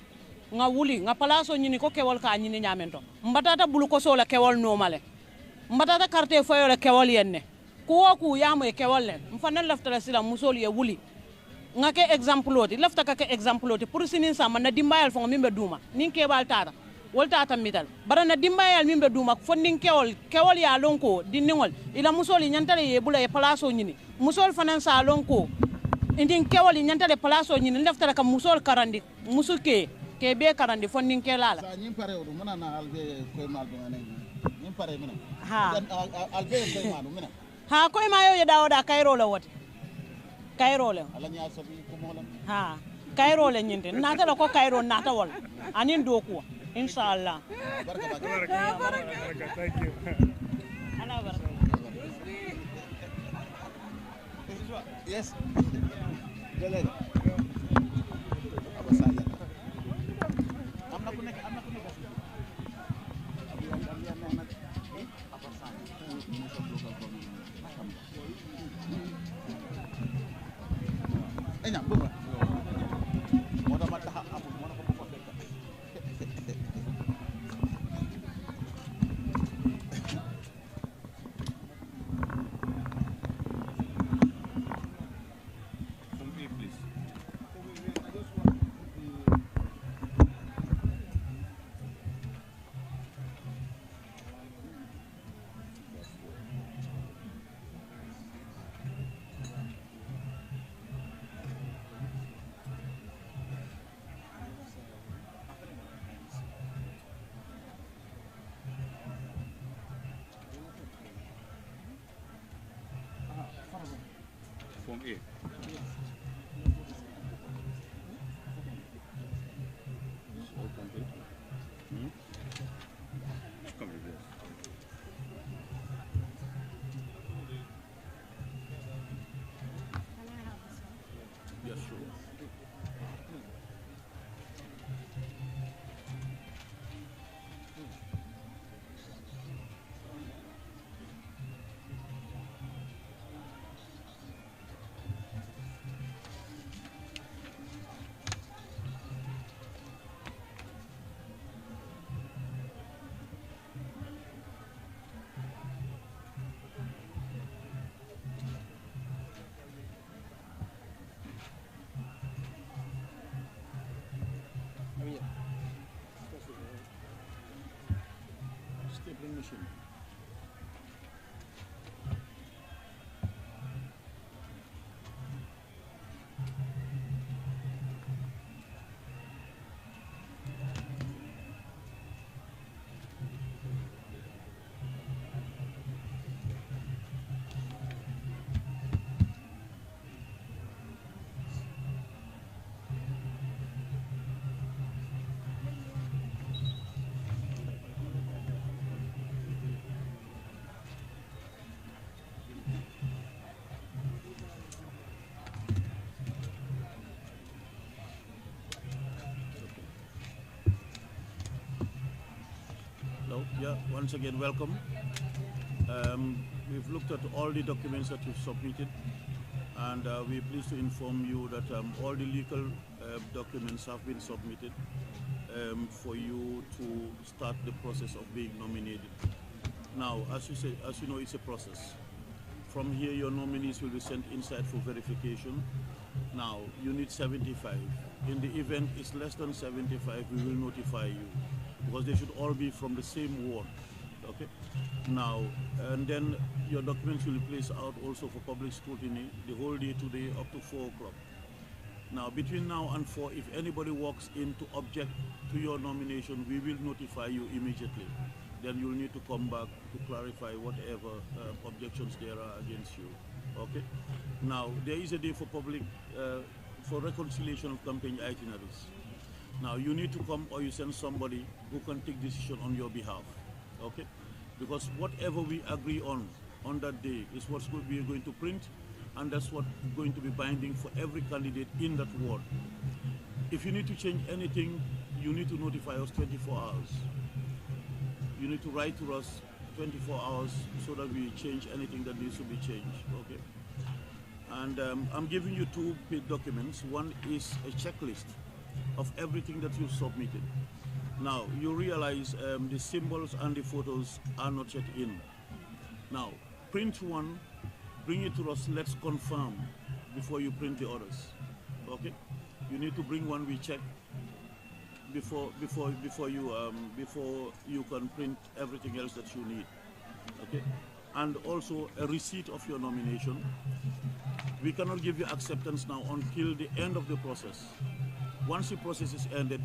nga wuli nga palaso nyini ko kewol ka nyini nyamento mbatata bulu ko sola kewol normale mbatata carte foyo la kewol yenne ku woku yamo e kewol len mfanel laftala sila musol ye wuli nga ke exemple oti lafta ka ke exemple oti pour sinin sama na dimbayal fo mimbe duma nin kebal tata wol tata mital barana dimbayal mimbe duma fondin kewol ya lonko dinningol ila musol nyantale ye bula e palaso nyini musol fanan sa lonko indin kewol nyantale palaso nyini laftala ka musol karandi musuke ke be karandi fondin ke lala sa nyim pare odu mana na albe koy mal do ngane nyim pare mina ha albe koy mal mina ha koy ma yo dawo da kayro la wote kayro le ala nya sobi ko molam ha kayro le nyinte nata la ko kayro nata wol anin do ko inshallah baraka thank you ala baraka yes dele abasaya amna ku nek enya buba moda mata abu mona ko ko dekk Form A. All complete. Complete, yes. Yes, sure. Stapling machine. Yeah, once again, welcome. We've looked at all the documents that you've submitted, and we're pleased to inform you that all the legal documents have been submitted for you to start the process of being nominated. Now, as you know, it's a process. From here, your nominees will be sent inside for verification. Now, you need 75. In the event it's less than 75, we will notify you, because they should all be from the same ward. Okay. Now, and then your documents will be placed out also for public scrutiny the whole day today up to 4 o'clock. Now, between now and 4, if anybody walks in to object to your nomination, we will notify you immediately. Then you'll need to come back to clarify whatever objections there are against you. Okay. Now, there is a day for public, for reconciliation of campaign itineraries. Now you need to come or you send somebody who can take decision on your behalf, okay? Because whatever we agree on that day is what we are going to print, and that's what's going to be binding for every candidate in that ward. If you need to change anything, you need to notify us 24 hours. You need to write to us 24 hours so that we change anything that needs to be changed, okay? And I'm giving you 2 big documents. One is a checklist of everything that you've submitted. Now, you realize the symbols and the photos are not yet in. Now, print one, bring it to us, let's confirm before you print the others, okay? You need to bring one we check before you can print everything else that you need, okay? And also a receipt of your nomination. We cannot give you acceptance now until the end of the process. Once the process is ended,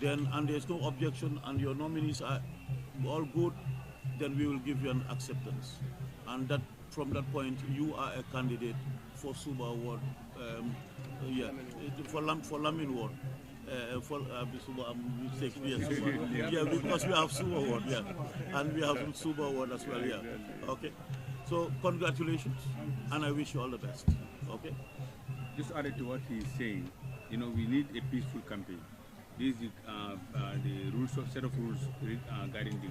then and there's no objection and your nominees are all good, then we will give you an acceptance. And that from that point, you are a candidate for Suba Award, for Lamin Ward. For Suba, yeah, because we have Suba Award, yeah, and we have Suba Award as well, yeah. Okay, so congratulations, and I wish you all the best. Okay. Just added to what he's saying, you know, we need a peaceful campaign. This is the rules of set of rules guiding the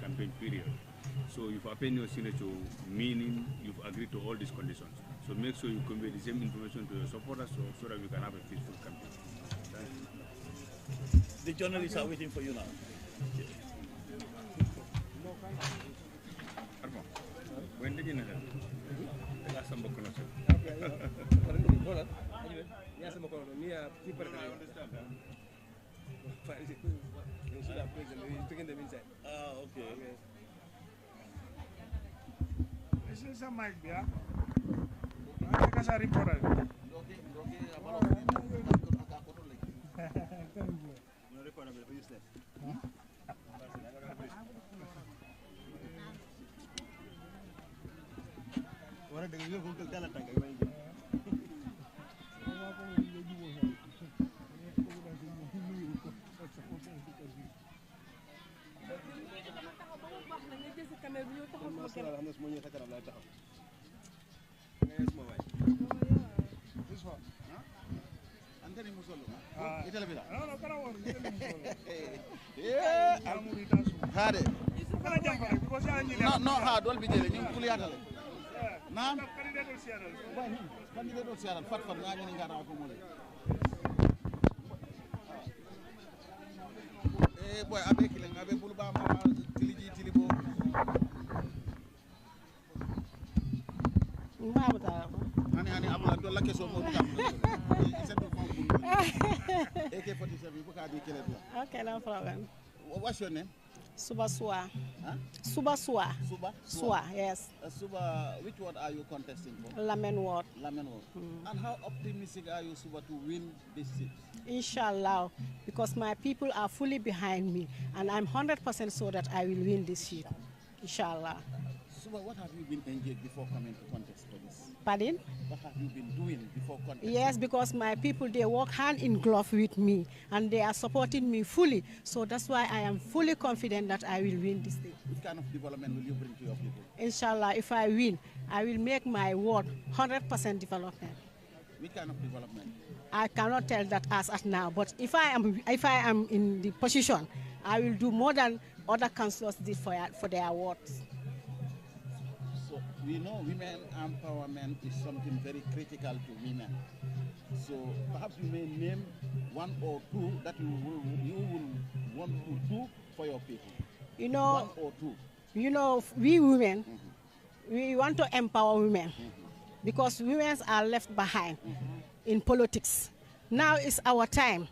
campaign period. So you've appended your signature, meaning you've agreed to all these conditions. So make sure you convey the same information to your supporters so that we can have a peaceful campaign. Thank you. The journalists are waiting for you now. When did you know that? Okay. This is a mic, yeah? I can report it. This one? No, hard. Don't be there. You pull it out. Nam. Candidate Seattle. Fat for nga ñu nga raw ko mo lay. Boy abe ki nga abe bulu ba ma tiliji tilibo. Mbabu ta. Hani abula do la question mo dugam. Isa do fon bulu. AK47 bu ka di kele la. Okay, no problem. What's your name? Suba Sua. Huh? Suba Sua. Suba? Sua, yes. Suba, which ward are you contesting for? Lamen Ward. Lamen Ward. And how optimistic are you, Suba, to win this seat? Inshallah, because my people are fully behind me, and I'm 100% sure that I will win this seat. Inshallah. Suba, what have you been engaged before coming to contest for this? Pardon? What have you been doing before contesting? Yes, because my people, they work hand in glove with me, and they are supporting me fully. So that's why I am fully confident that I will win this thing. What kind of development will you bring to your people? Inshallah, if I win, I will make my ward 100% development. Which kind of development? I cannot tell that as at now, but if I am in the position, I will do more than other councillors did for their wards. So we know women empowerment is something very critical to women. So perhaps you may name one or two that you will want to do for your people. You know, one or two. You know, we women, we want to empower women because women are left behind in politics. Now is our time.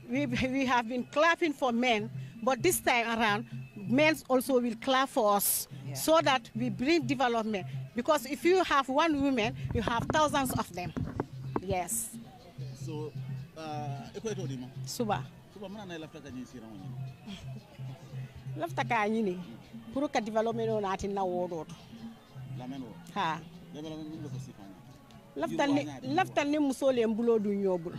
We have been clapping for men, but this time around, men also will clap for us so that we bring development. Because if you have one woman, you have thousands of them. Yes. So, Suba. Suba, mana lafta kanyi sira wani. Lafta kanyi ni. Puro ka development on ati na wodo. Lamen wo. Ha. Development lo ko sifanya. Lafta ni musole mbulo du nyobul.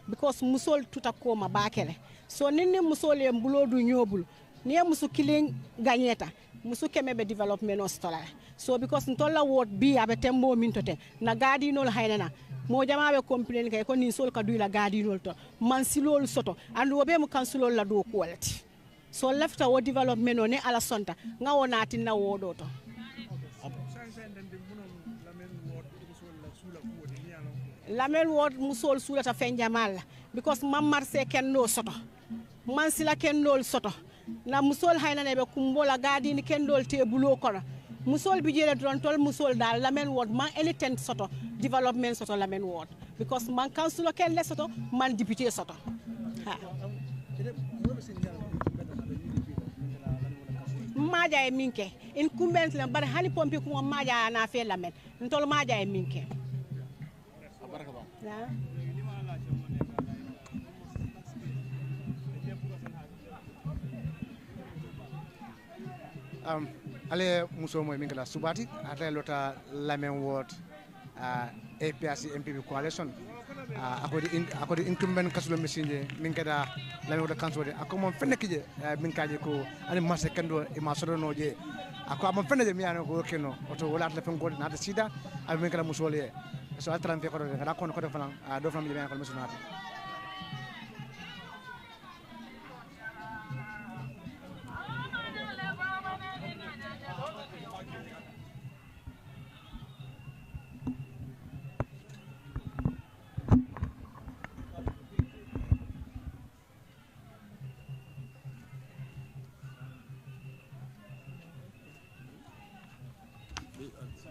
because musol tuta koma bakele so ninni musol e mbulodu nyobul ni musu killing gagneta musu kemebe development ostola so because ntolla wot bi abe tembo mintote na gadi nol haynana mo jama be complain kay ko ni sol ka duila gadi nol to man silol soto andu obe mo kansulol la do quality so lefta wo development on ala sonta nga wonati na wodo to lamen wod musol sulata fenjamal because mammar se ken no soto man sila ken dol soto na musol hayna ne be kumbola gadi ni ken dol te bulo kono musol bi jere don tol musol dal lamen wod man anything soto development soto lamen wod because man council ken le soto man député soto ha maja e minke incumbent la bar hani pompi ko maja na fe lamen ntol maja e minke ya ale muso moy min kala subati ata lota lamen ward APRC MPP coalition akodi incumbent kasulo mesinde min kada lamen ward council ako mon fenne kije min kaje ko ani marché kendo e ma sodono je ako am fenne je mi ano ko keno oto wala ta fen godi nata sida al min kala muso le so altrante ko da ko ko falan do fam je mi ko mesonati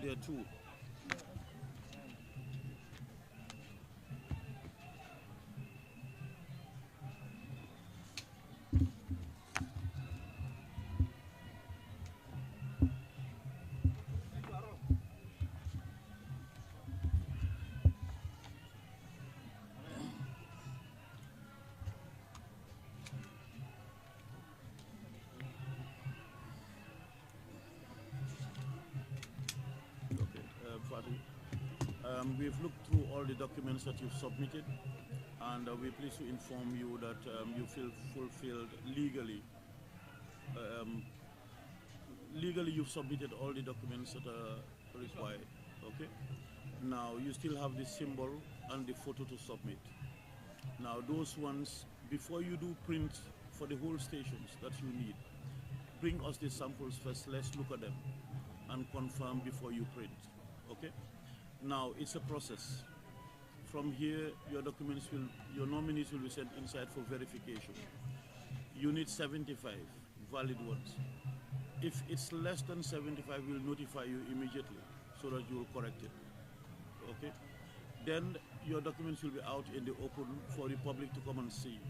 There are two. We've looked through all the documents that you've submitted, and we're pleased to inform you that you feel fulfilled legally. Legally, you've submitted all the documents that are required. Okay. Now you still have the symbol and the photo to submit. Now those ones, before you do print for the whole stations that you need, bring us the samples first. Let's look at them and confirm before you print. Okay. Now it's a process. From here, your documents will, your nominees will be sent inside for verification. You need 75 valid ones. If it's less than 75, we'll notify you immediately so that you will correct it. Okay? Then your documents will be out in the open for the public to come and see.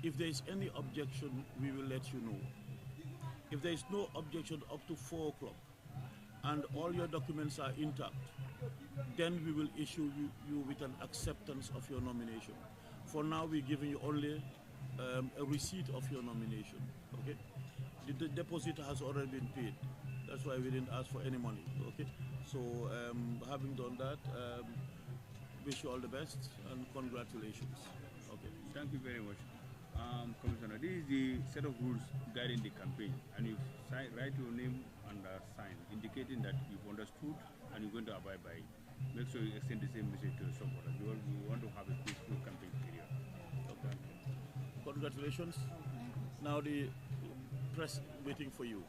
If there is any objection, we will let you know. If there is no objection up to 4 o'clock and all your documents are intact, then we will issue you with an acceptance of your nomination. For now, we're giving you only a receipt of your nomination. Okay? The deposit has already been paid. That's why we didn't ask for any money. Okay? So, having done that, wish you all the best and congratulations. Okay. Thank you very much. Commissioner, this is the set of rules guiding the campaign, and you write your name and sign, indicating that you've understood and you're going to abide by it. Make sure you extend the same message to the supporters. We want to have a peaceful campaign period. Okay. Congratulations. Now the press waiting for you.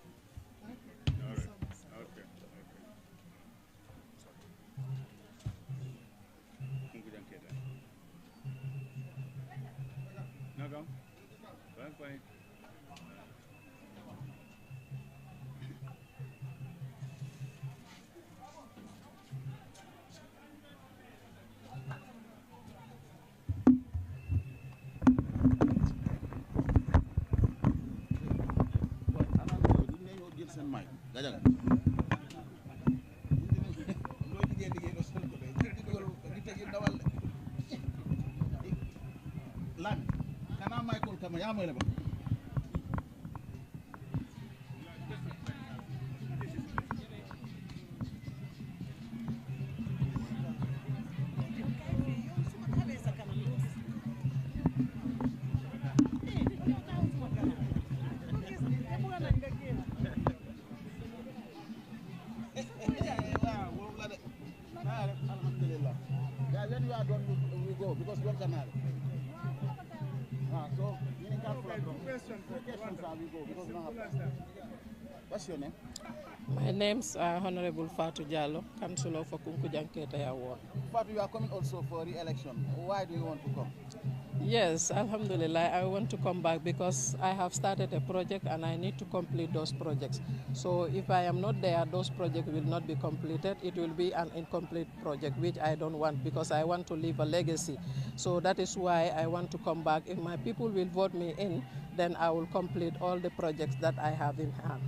All right. Okay. Now come. Fine. So, two questions are we go because we don't have time. What's your name? My name's Honorable Fatou Diallo, Councillor for Kunkujanketa Ward. Fatou, you are coming also for re-election. Why do you want to come? Yes, Alhamdulillah, I want to come back because I have started a project and I need to complete those projects. So if I am not there, those projects will not be completed. It will be an incomplete project, which I don't want because I want to leave a legacy. So that is why I want to come back. If my people will vote me in, then I will complete all the projects that I have in hand.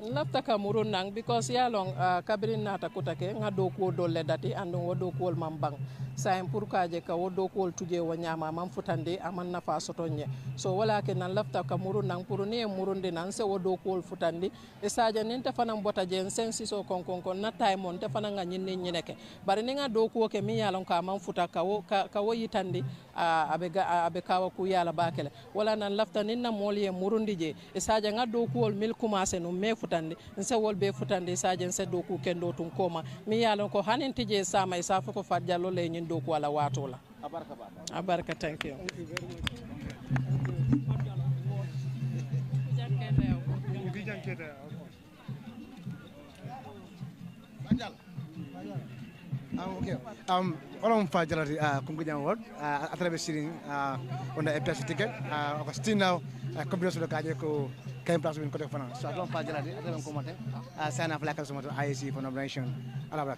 Lafta ka murun nang because yalong kabirin nata kutake nga dokuo dole dati andong wo dokuo mambang sa pour kaje ka wo dokuo tuje wo nyama mam futande aman nafa sotonye so wala ke nan lafta ka murun nang pour ne murun de nan se wo dokuo futandi e saja nente fanam bota jen sensi so konkon na time on te fananga nyinne nyineke bari ni nga dokuo ke mi yalong ka mam futa ka wo yitandi abe kawa ku yala bakele wala nan lafta ninna moliye murundi je e saja nga dokuo mil commencé no me futande nse wol be futande saje nse doku kendo tun koma mi yalon ko hanin tije sama isa fo ko fadjalo le nyin doku wala watola abarka thank you Okay. Olong fajalati Kunkujan Ward a través sitting on the EPS ticket. Still now computer sudah kaje ko kain place bin ko fana. So olong fajalati a través komate sign up like sumato IEC for nomination. Alabrak.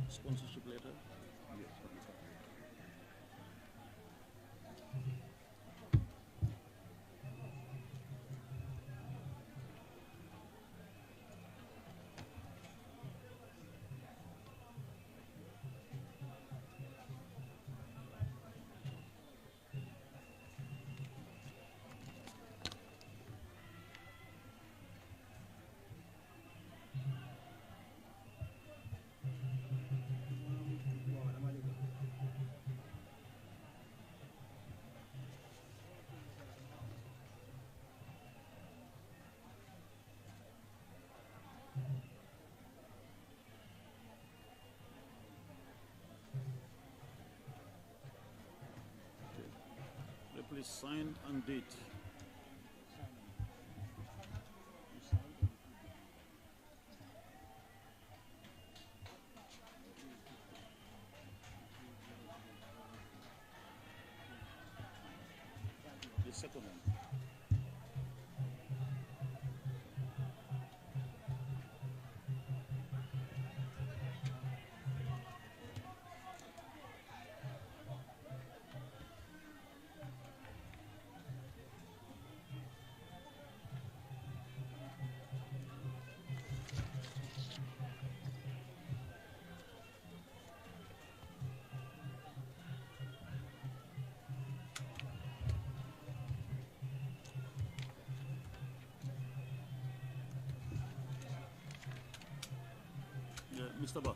Sponsorship letter? Yes. Please sign and date. The second one. Mr. Ba,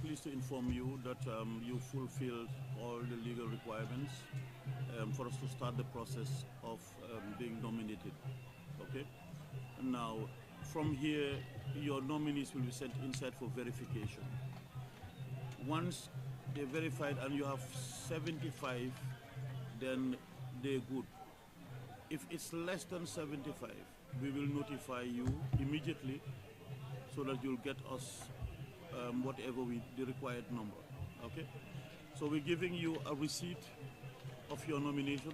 pleased to inform you that you fulfilled all the legal requirements for us to start the process of being nominated. Okay? And now, from here, your nominees will be sent inside for verification. Once they're verified and you have 75, then they're good. If it's less than 75, we will notify you immediately so that you'll get us whatever the required number, okay? So we're giving you a receipt of your nomination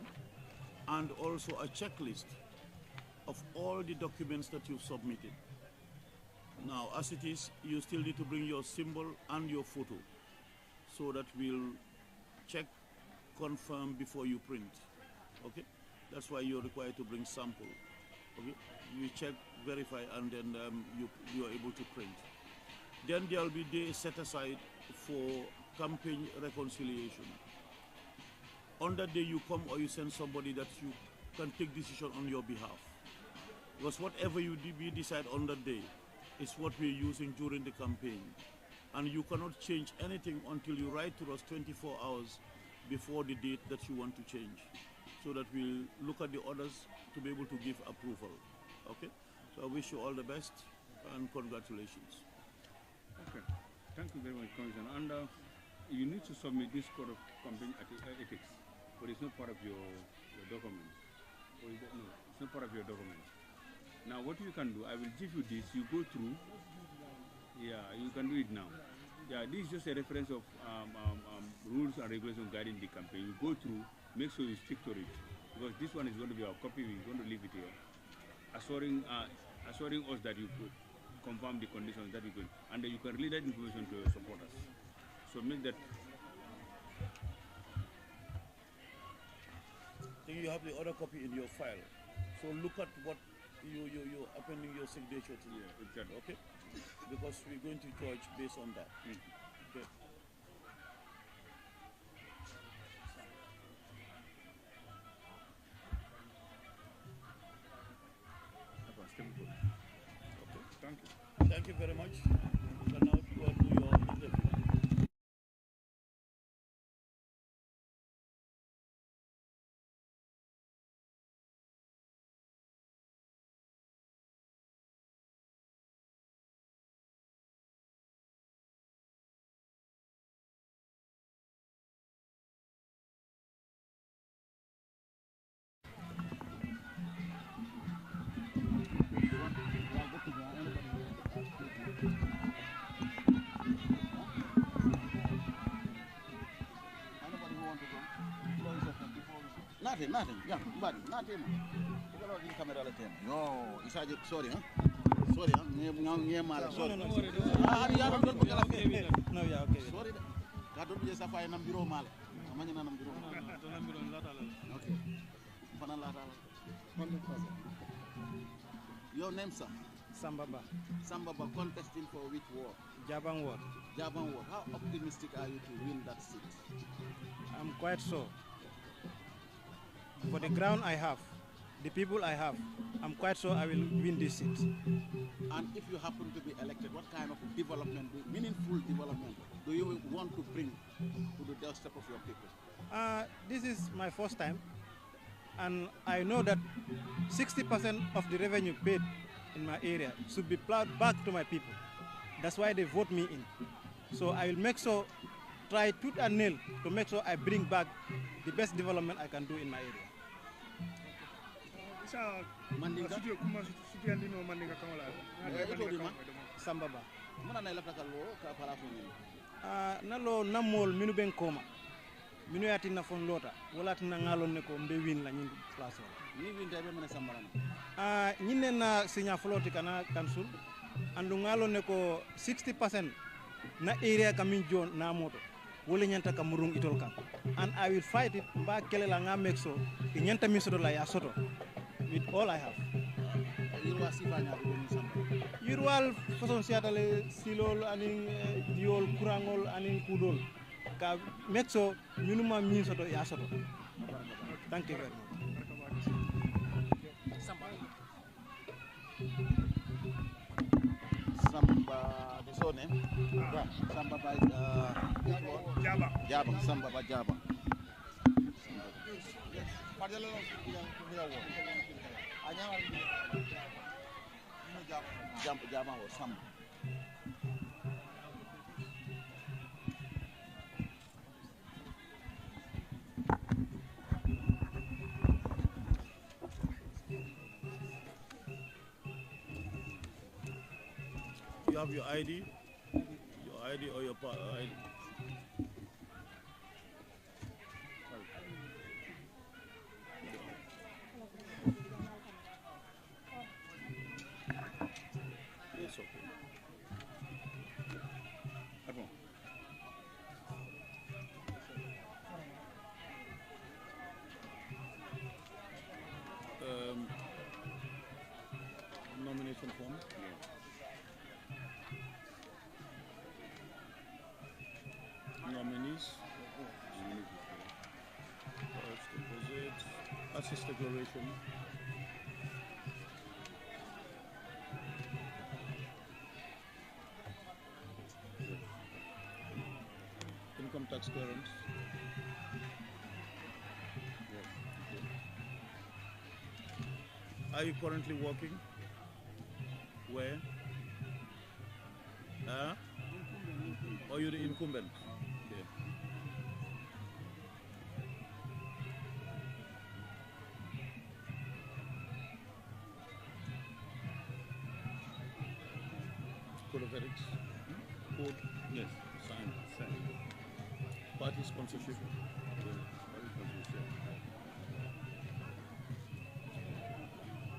and also a checklist of all the documents that you've submitted. Now, as it is, you still need to bring your symbol and your photo so that we'll check, confirm before you print, okay? That's why you're required to bring sample, okay? We check verify, and then you are able to print. Then there will be days set aside for campaign reconciliation. On that day you come or you send somebody that you can take decision on your behalf. Because whatever we decide on that day is what we're using during the campaign. And you cannot change anything until you write to us 24 hours before the date that you want to change, so that we'll look at the orders to be able to give approval. Okay? So I wish you all the best and congratulations. Okay. Thank you very much, Commissioner. And you need to submit this code of campaign ethics, but it's not part of your document. Or is that, no, it's not part of your document. Now, what you can do, I will give you this. You go through. Yeah, you can do it now. Yeah, this is just a reference of rules and regulations guiding the campaign. You go through, make sure you stick to it, because this one is going to be our copy. We're going to leave it here, assuring us that you could confirm the conditions that you could, and then you can relay that information to your supporters. So make that. I think you have the other copy in your file. So look at what you're appending your signature to. Yeah, exactly. Okay? Because we're going to judge based on that. Okay. Okay. Thank you. Thank you very much. You can now go on to your interview. Nothing. Yeah, but nothing. Kita kamera la tema. Yo, isaje sorry, huh? Sorry, huh? Nge mala. Sorry. Ya ram dol bugala fe. No, ya okay. Sorry. Ka dol je safa nam biro mala. Amanya nam biro. To nam biro la tala. Okay. Fana la tala. 100%. Your name, sir? Sambaba. Sambaba, contesting for which ward? Jabang ward. Jabang ward. How optimistic are you to win that seat? I'm quite sure. For the ground I have, the people I have, I'm quite sure I will win this seat. And if you happen to be elected, what kind of development, meaningful development, do you want to bring to the doorstep of your people? This is my first time, and I know that 60% of the revenue paid in my area should be plowed back to my people. That's why they vote me in. So I will make sure, try tooth and nail to make sure I bring back the best development I can do in my area. Sambaba. Nalo namol minu ben koma. Minu yati na fon lota. Wala tina ngalon ne ko mbe win la nyindu place wala. Ni win tabe mena sambala. Nyine na sinya floti kana kansul. Andu ngalon ne ko 60% na area kamin jon na moto. Wole nyanta ka murung itol kan. And I will fight it mba kele la nga make so nyanta misodo la ya soto with all I have. Yirwa sifanya ko ni samba. Yirwal façon siatale silol aning diol kurangol aning kudol ka make so minuma min soto ya soto. Thank you very much. Samba, the surname? Yeah. Samba by Jaba. Samba by Jaba. Jaba or Samba. You have your ID or your ID. It's okay. Nominate taxes declaration. Income tax clearance. Are you currently working? Where? Or you're the incumbent? Okay. Code of ethics? Code? Yes. Sign. Party sponsorship?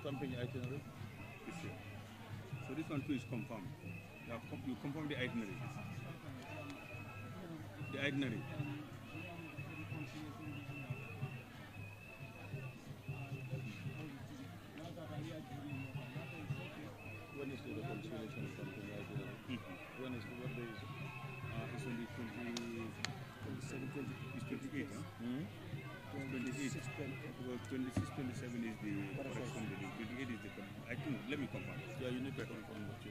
Campaign itinerary? Yes, sir. So this one too is confirmed. You confirm the itinerary. The itinerary. When is the reconciliation campaign itinerary? When is what day is it? It's on the 28, huh? It's 28. Well, 26, 27 is the correction. 28 is the. I think. Let me confirm. Yeah, you need to confirm that too.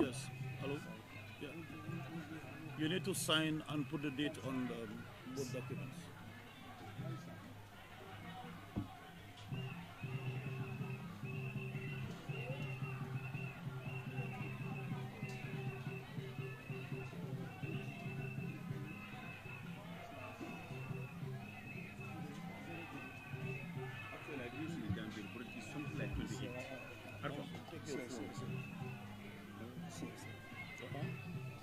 Yes. Hello? Yeah. You need to sign and put the date on both documents. Actually, I didn't see the damn bill, but it's something like 28. Arfa.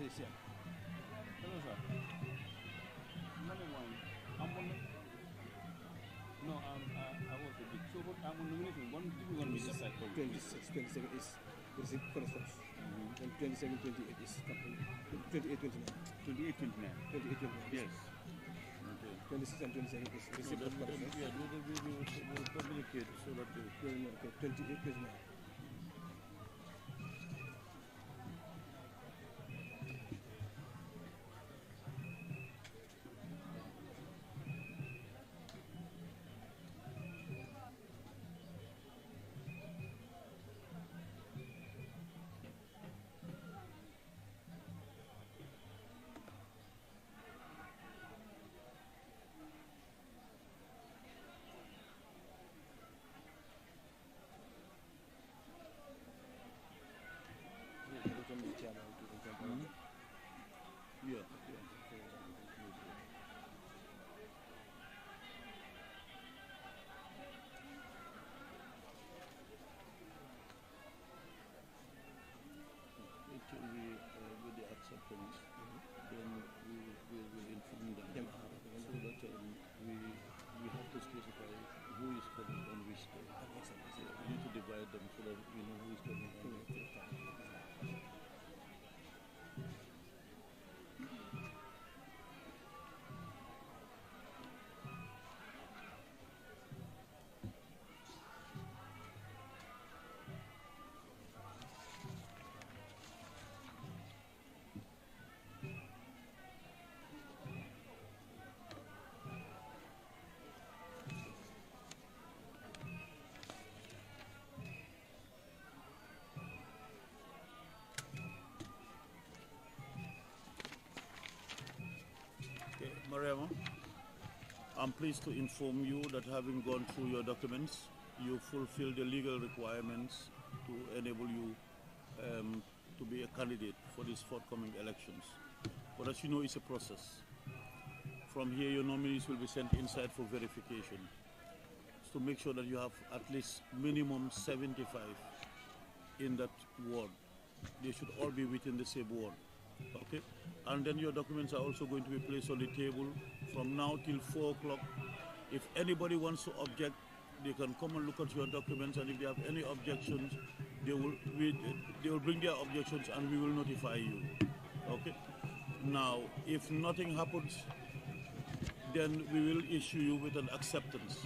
Hello, sir. Number one, no, I was a bit. So, but I'm on nomination. One is just like 26, 27 is receipt correspondence. And 27, 28 is campaign. 28, 29. 28, 29. 28, 29. Yes. 26 and 27 is receipt of correspondence. Yeah, we'll communicate so that they... 28, 29. Yeah. It will be with the acceptance, then we will inform them so that we have to specify who is coming on which day. We need to divide them so that we know who is coming on which day. Mariama, I'm pleased to inform you that having gone through your documents, you fulfill the legal requirements to enable you to be a candidate for these forthcoming elections. But as you know, it's a process. From here, your nominees will be sent inside for verification to make sure that you have at least minimum 75 in that ward. They should all be within the same ward. Okay? And then your documents are also going to be placed on the table from now till 4 o'clock. If anybody wants to object, they can come and look at your documents, and if they have any objections, they will bring their objections and we will notify you. Okay? Now, if nothing happens, then we will issue you with an acceptance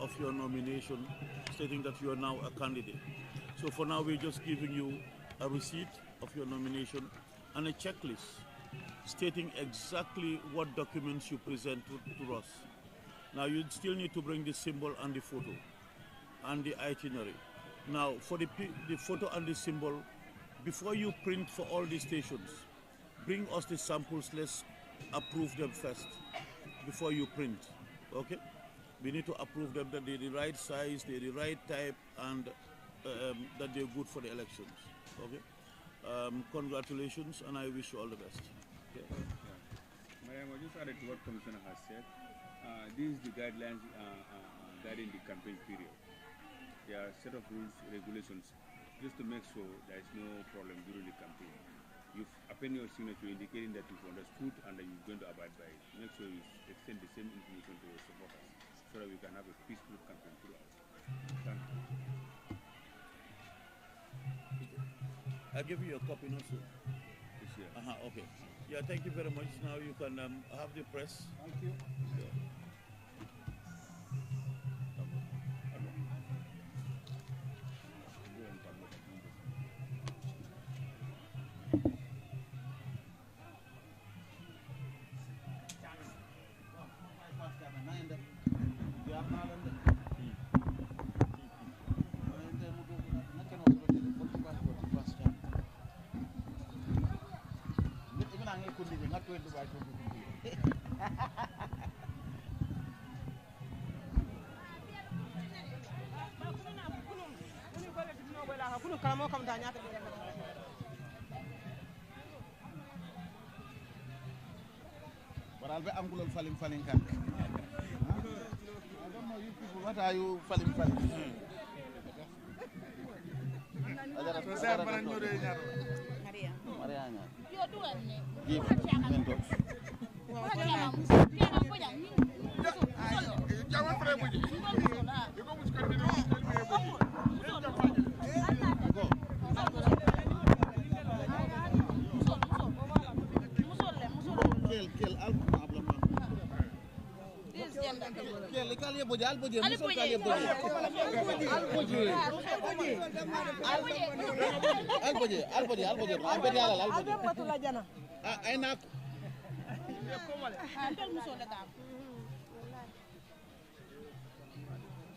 of your nomination, stating that you are now a candidate. So for now, we're just giving you a receipt of your nomination and a checklist stating exactly what documents you present to us. Now, you still need to bring the symbol and the photo and the itinerary. Now, for the photo and the symbol, before you print for all the stations, bring us the samples. Let's approve them first before you print. Okay? We need to approve them that they're the right size, they're the right type, and that they're good for the elections. Okay? Congratulations, and I wish you all the best. Okay. Mariam, I just added to what Commissioner has said. These are the guidelines guiding the campaign period. There are a set of rules, regulations, just to make sure there is no problem during the campaign. You've appended your signature indicating that you've understood and that you're going to abide by it. Make sure you extend the same information to your supporters so that we can have a peaceful campaign throughout. Thank you. I'll give you a copy also. Okay. Yeah, thank you very much. Now you can have the press. Thank you. Yeah. But be angulol faling kan. I don't know you people. What are you faling? Mariana. Give mentor.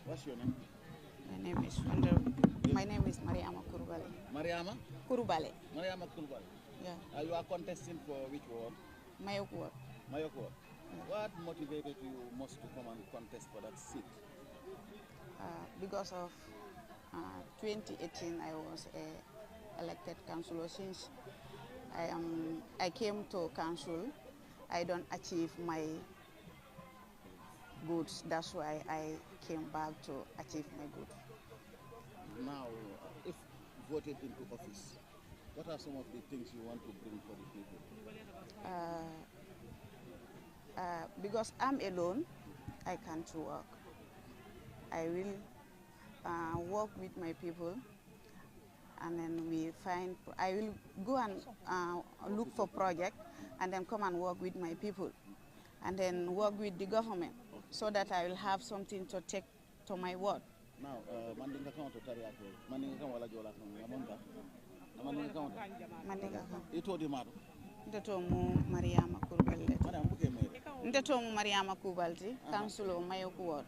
What's your name? My name is Mariama Kurubale. Mariama? Kurubale. Mariama Kurubale. Yeah. You are contesting for which ward? Mayok ward. Mayok ward. What motivated you most to come and contest for that seat? Because of 2018, I was elected councillor. Since I came to council, I don't achieve my goods. That's why I came back to achieve my good. Now, if voted into office, what are some of the things you want to bring for the people? Because I'm alone, I can't work. I will work with my people, and then I will go and look for project, and then come and work with my people, and then work with the government, so that I will have something to take to my ward. Now, Mandinga County Tariato, Mandinga Wala Jola, Mandinga County. Mandinga County. You told him, Ndetomu Mariama Kurbalti. Ndetomu Mariama Kurbalti, councillor Mayok ward.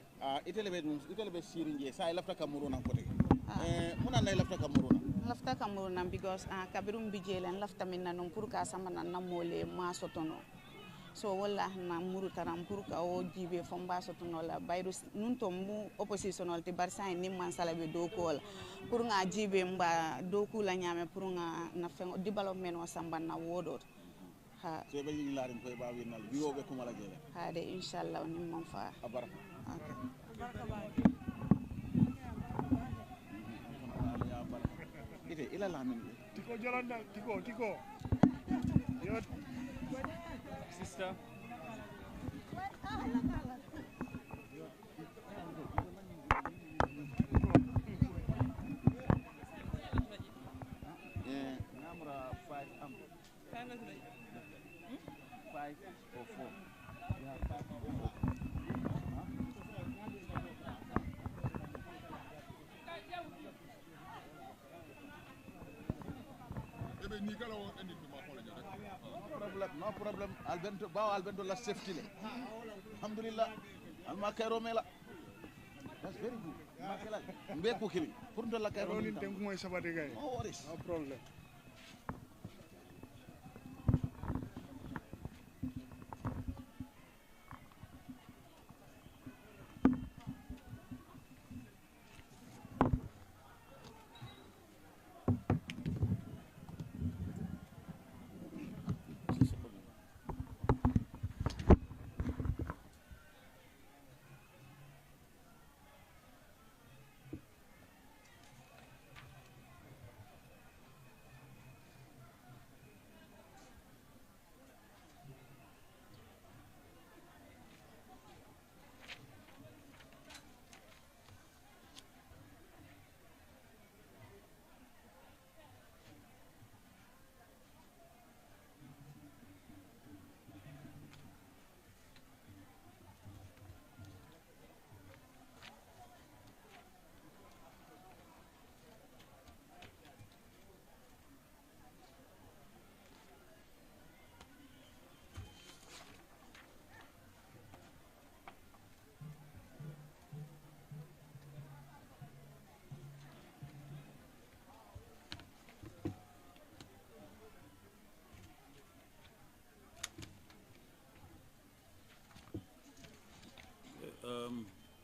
Itelebe Sirinje, sa lafta Kamuruna kote. Muna na lafta Kamuruna. Lafta Kamuruna because Kabirum Bijel and lafta minna num purka samana namole ma sotono. so wala na muru taram pour ka o jibe fomba soto no la bayru nun to mu opposition te barsa ni man sala be do ko la pour nga jibe mba do ku la nyame pour nga na fe development o samba na wodo ha so be ngi larin koy ba winal bi wobe ko mala jele ha de inshallah ni mon fa abar ite ila lamin tiko jolanda tiko yo sister Namra 5 am 5 or 4 you have 5 or 4 no problem albento la safety le alhamdulillah alma kayro mela that's very good makela mbe ko kili pour de la kayro ni tem moy sabade gay no worries no problem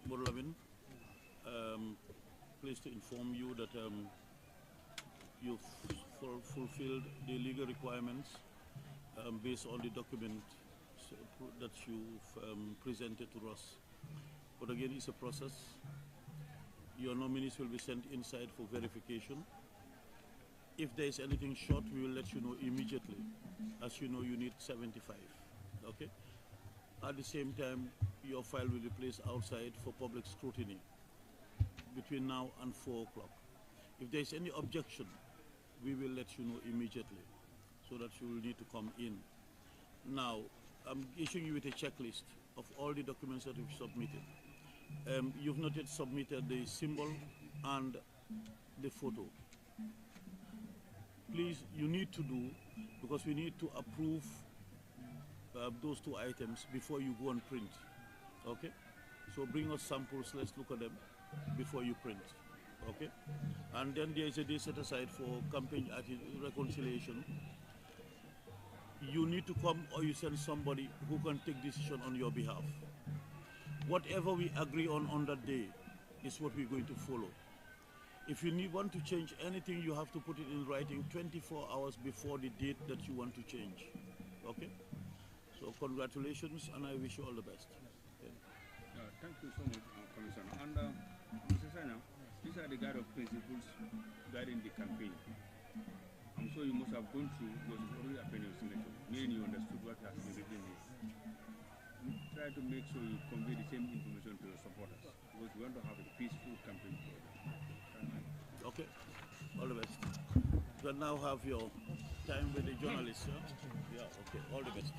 Borlavin, pleased to inform you that you've fulfilled the legal requirements based on the document that you've presented to us. But again, it's a process. Your nominees will be sent inside for verification. If there is anything short, we will let you know immediately. As you know, you need 75, okay? At the same time, your file will be placed outside for public scrutiny between now and 4 o'clock. If there is any objection, we will let you know immediately so that you will need to come in. Now, I'm issuing you with a checklist of all the documents that you've submitted. You've not yet submitted the symbol and the photo. Please, you need to do, because we need to approve those 2 items before you go and print, okay? So bring us samples, let's look at them before you print, okay? And then there is a day set aside for campaign reconciliation. You need to come or you send somebody who can take decision on your behalf. Whatever we agree on that day is what we're going to follow. If you want to change anything, you have to put it in writing 24 hours before the date that you want to change, okay? So congratulations, and I wish you all the best. Okay. Thank you so much, Commissioner. And Mr. Sana, these are the guide of principles guiding the campaign. I'm sure you must have gone through, because it's already happened in your signature, meaning you understood what has been written here. Try to make sure you convey the same information to your supporters, because we want to have a peaceful campaign. Okay, all the best. You now have your time with the journalists, huh? Yeah, okay, all the best.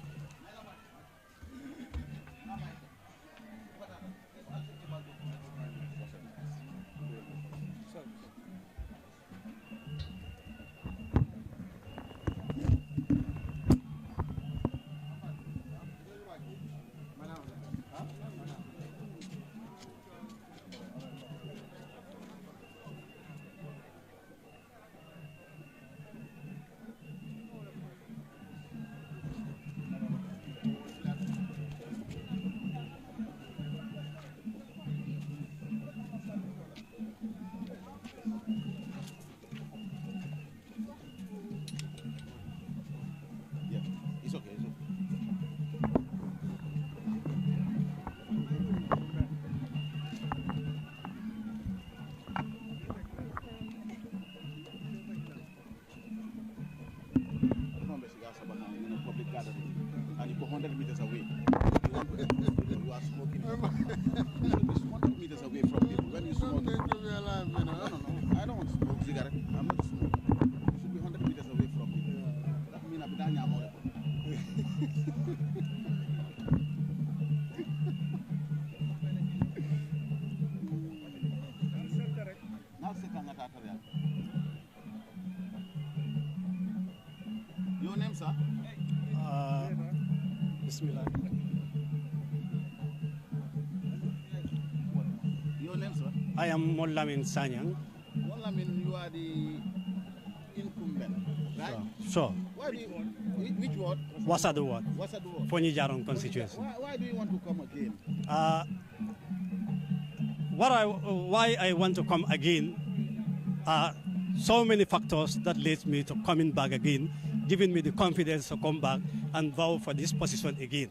gathering, and you go 100 meters away. You want to expose people, you are smoking. You should be 100 meters away from people when you smoke. No, I don't want to smoke cigarette. I'm not smoking. You should be 100 meters away from people. That means I'm done. Your name, sir? Bismillah. Your name, sir? I am Mollamin Sanyang. Mollamin, you are the incumbent, right? Sure. Why do you, which ward? Wasadu ward. Wasadu ward. Fonyi Jarong constituency. Why do you want to come again? Why I want to come again are so many factors that leads me to coming back again, giving me the confidence to come back and vow for this position again.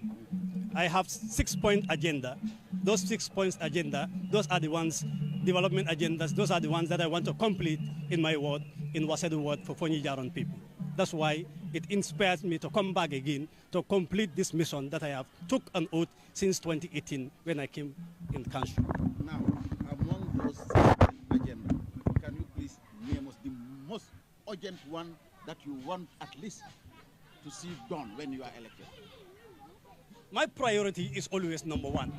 I have 6-point agenda. Those 6 points agenda, those are the ones, development agendas, those are the ones that I want to complete in my ward, in Wasedu ward for Fonyi Jaron people. That's why it inspires me to come back again to complete this mission that I have took an oath since 2018 when I came in council. Now, among those agendas, can you please name us the most urgent one that you want at least to see done when you are elected? My priority is always number one.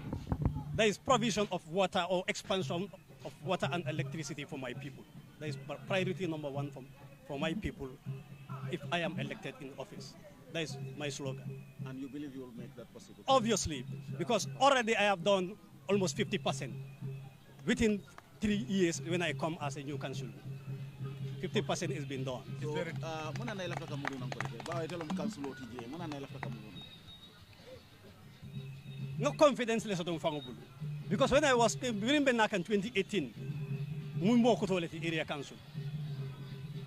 There is provision of water or expansion of water and electricity for my people. That is priority number one for my people if I am elected in office. That is my slogan. And you believe you will make that possible? Obviously, because already I have done almost 50% within 3 years when I come as a new councillor. 50% has been done. So, no confidence less on Fangobulu. Because when I was in 2018, Mumbo area council.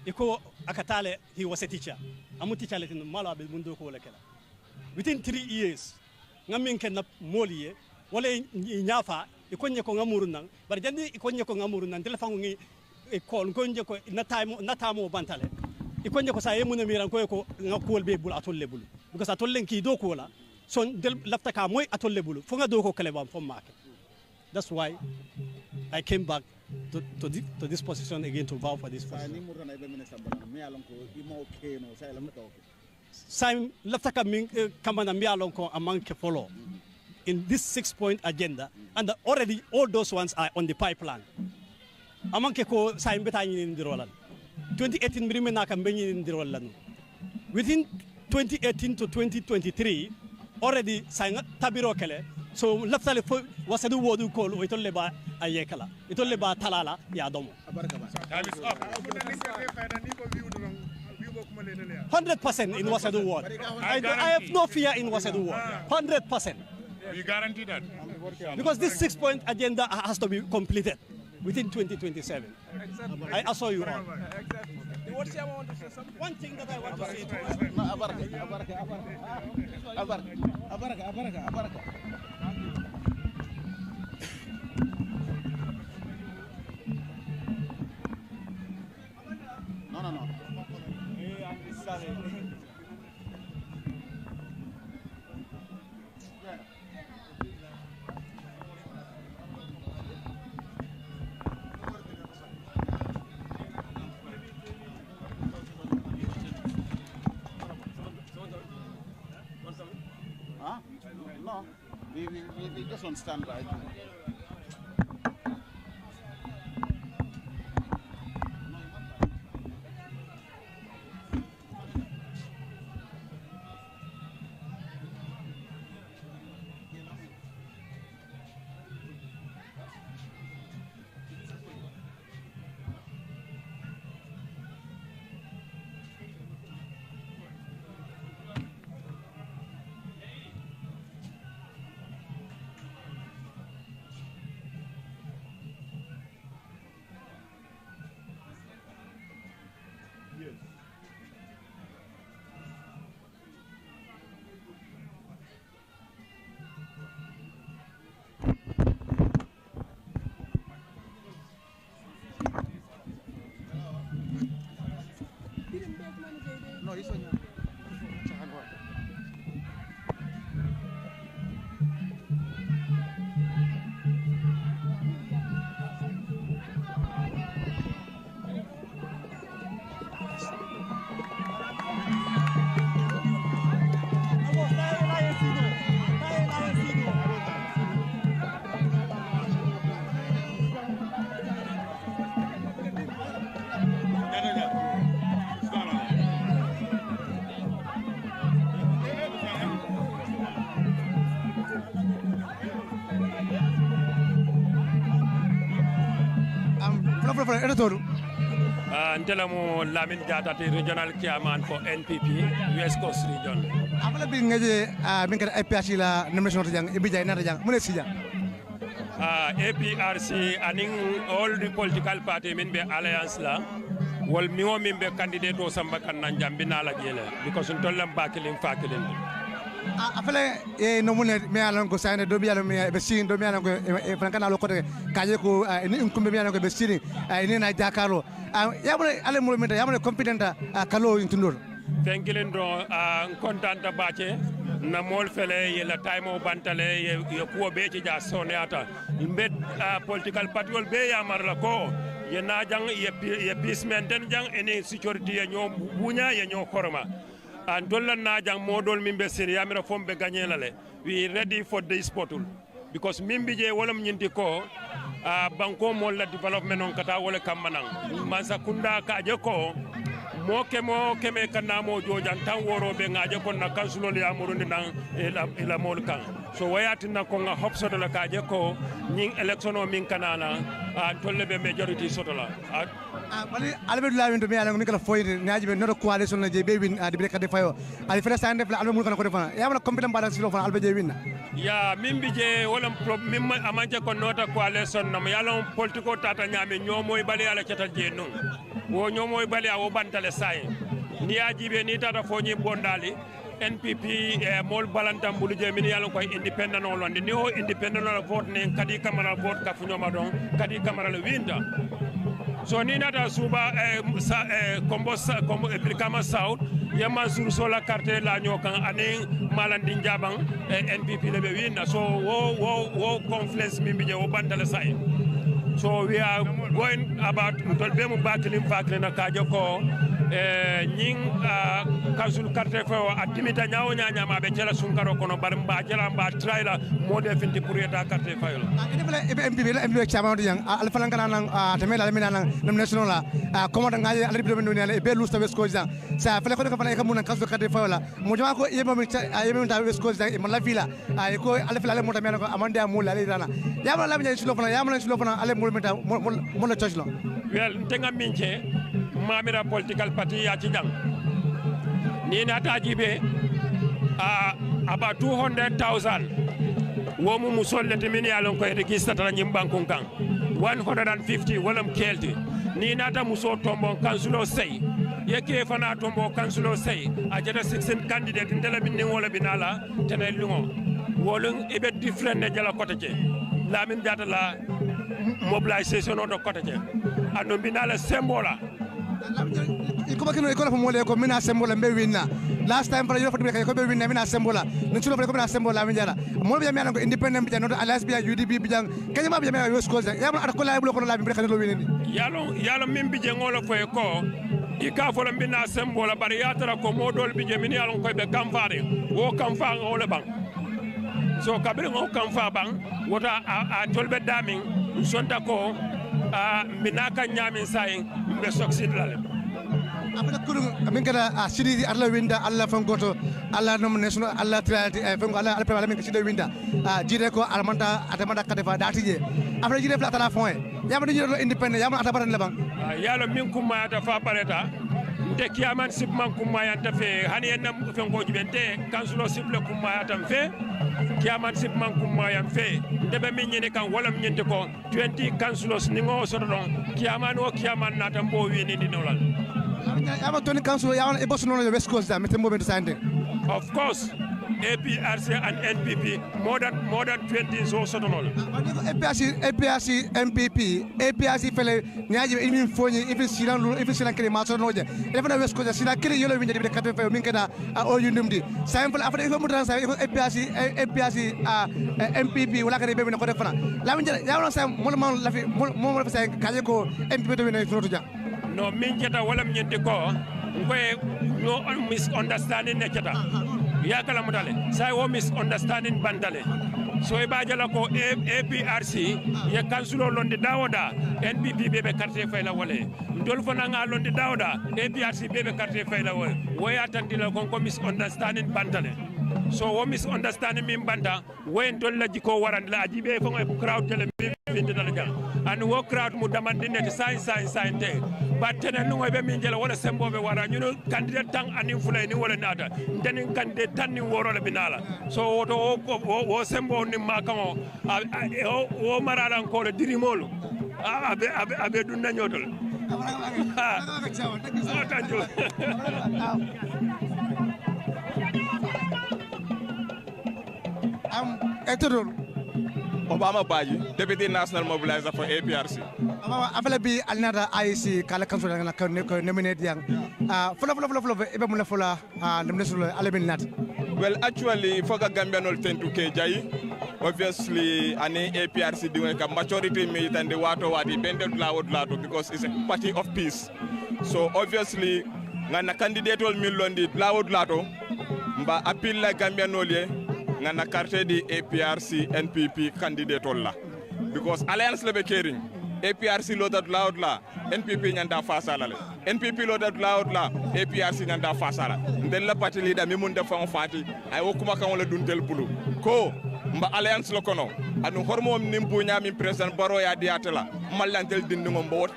Iko Akatale, he was a teacher. I'm teacher in Malabi Mundo Kolekela. Within 3 years, Namin can Molie, Wale Nyafa, Ikonya Kongamurunang, but then Ikonya Kongamurun and Telefangi a call Konjako Natamo Bantale. Ikonya Kosaemuna Miranko, Nakol Bebul Atol Lebulu. Because Atolenki Dokola, so left a Kamoy Atol Lebulu, Fonga Doko Kaleban from market. That's why I came back to this position again to vow for this position. Sam Laftaka Kamana Mialonko among Kefolo in this 6-point agenda, and already all those ones are on the pipeline. Among Keko Sam Betani in the Roland. 2018 Brimenaka in the Roland. Within 2018 to 2023, already sang Tabirokele. So laftale was a do what you call Itoleba Ayekala. Itoleba Talala Yadomo. 100% in Wasadu ward. I have no fear in Wasadu ward. 100%. We guarantee that. Because this 6-point agenda has to be completed within 2027. I assure you all. One thing that I want to say No. Huh? No, we just on standby. No, this one. do fa eto todu Ntelamo Lamin Jata, the regional chairman for NPP, West Coast region. Apala bi ngaje min kada APRC la nomination to jang ibi jay na jang mune si jang. APRC aning all the political party min be alliance la wal miwo min be candidate o samba kan nan jambina la jele because ntollam bakilin fakilin. Afale e no mune me alon ko sayne do bialo me be sin do mi alon ko e frankana lo ko kaje ko ni kumbe mi alon ko be sin ni na jakaro yamone ale mo mi yamone competenta kalo intundor fenkilin do contenta bace na mol fele ye la time o bantale ye ko be ci ja sonata mbed political party wol be yamar la ko ye na jang ye peace maintain jang ene security ye ñoo buña ye ñoo koroma and dollar na jang modol mimbe sen yamira fombe gagner we ready for this portal because mimbi je wolam nyinti ko banko mo la development on kata wala kamanang mansa kunda ka je ko mo keme kana mo jojan tan woro be ngaje ko na kansulo ya murundi nan ila mol kan so wayati na ko nga hop soto la ka je ko nyin election o min kanana tolle be majority soto la bali albe la windo mi ala ngi kala foyde naaji be no coalition na je be win di be kade fayo ali fere sa ndef la albe mun ko defana ya wala compétent balance lo fana albe je win ya mimbi je wala mim amanje ko nota coalition na yalo politiko tata nyame nyomoy bali ala cetal je non wo nyomoy bali awo bantale say ni ajibe ni tata foñi bondali NPP mol balantam bulu je min yalo koy independent on londe ni o independent on vote ne kadi camara vote ka fuñoma don kadi camara le winda so ni nata suba combo Brikama South yama sur sola carte la nyokan ane malandi njabang NPP le be winna so wo confluence mi je wo bantale say so we are going about tolbe mu bakilim fakle na kajo ko nying kasul carte fo atimita nyaawo nyaanya ma be jela sunkaro kono bar mba jela mba trailer mode finti pour yeta carte fayol MPP chairman yang alfa langana nang temela mina nang nomination la commande ngaje ala bi do men be lusta west coast sa fele ko ko fana ko mun kasul carte fayol mo jama ko yebo mi ta west coast mo la villa ko alfa la mo ta men ko amande amul la dana yama la mi silo fana yama silo fana ale mo meta mo la church lo well tenga minche mamira political party ya ci jang ni nata jibe about 200,000 womu musolle timini alon ko register tan nyim bankon kan 150 walam kelti ni nata muso tombo kansulo sey yeke fana tombo kansulo sey a jeta 16 candidate ndela bin ni wala binala tenay lungo wolun ibe different ne jala kotaje lamin jata la mobilisation on do kotaje ando binala sembola ko bakino ko la mole ko mina sembola be winna last time para yo fo ko be winna mina sembola no chulo ko mina sembola min jara mo be mi ko independent bi no alliance bi UDP bi jang kany ma bi mi west coast ya ma ko la ko la bi xane lo winni yalo min bi je ngolo fo ko i ka fo mina sembola bari ya tara ko modol bi je min yalo ko be kamfare wo kamfa ngolo bang so kabir ngo kamfa bang wota a tolbe damin sonta ko minaka nyamin sayin be succeed la apela kurum min kada sidi alla winda alla fangoto alla nomination alla triality fango alla alla min sidi winda jide ko almanta atamada kadefa datije apela jide fla tala fon yama jide independent yama atabaran le bang yalo min kuma ta fa pareta nte kiaman sip man kuma ya ta fe hani en fango jibente kansulo sible kuma ya tam fe kiaman sip man kuma ya fe ndebe min nyene kan wala min nyente ko 20 kansulos ni ngo so don kiaman o kiaman na tam bo wi ni dinolal yama toni council yama e bosso nono west coast da mete mo be sande of course APRC and NPP more than 20 so sotonol APRC MPP APRC fele nyaaji even foni even silan kele ma sotonoje e fana west coast sila kele yolo winde de kato fe min kada o yundumdi simple after ko mutan sa APRC MPP wala kare be ko defana la min yawon sa mo lafi mo fa kaje ko MPP to wina froto ja no min jeta wala min yente ko ngoy no misunderstanding ne jeta ya kala mutale sai wo misunderstanding bandale so e bajala ko APRC ye kansulo londe dawoda NPP bebe carte fayla wole ndol fana nga londe dawoda APRC bebe carte fayla wole woya tandila ko misunderstanding bandale so wo misunderstanding min banta wen dolla jiko waran la jibe fo ngoy crowd tele mi vindi dala jang and wo crowd mu damandi net sign te battene no be min jela wala sembobe wara ñu candidate tang anin fulay ni wala nata den candidate tan ni woro la binala so woto wo sembo ni makamo wo maralan ko le dirimolu abe dunna nyotol Obama Baji, Deputy National Mobilizer for APRC. After be another IC Kala Council and nominate young. Well, actually, for Gambian will tend to KJ. Obviously, any APRC doing a majority meet and the water what dependent loud because it's a party of peace. So obviously, ngana candidate will million the loud lato, but appeal like Gambian ole. Ngana carte di APRC NPP candidate olla because alliance lebe caring APRC loaded loud la NPP nyanda fasala le NPP loaded loud la APRC nyanda fasala ndel la parti leader mi mun defa on fati ay wokuma kan wala duntel bulu ko mba alliance lo kono anu hormom nimbu nyami president baro ya diatela mallantel dindingo mbot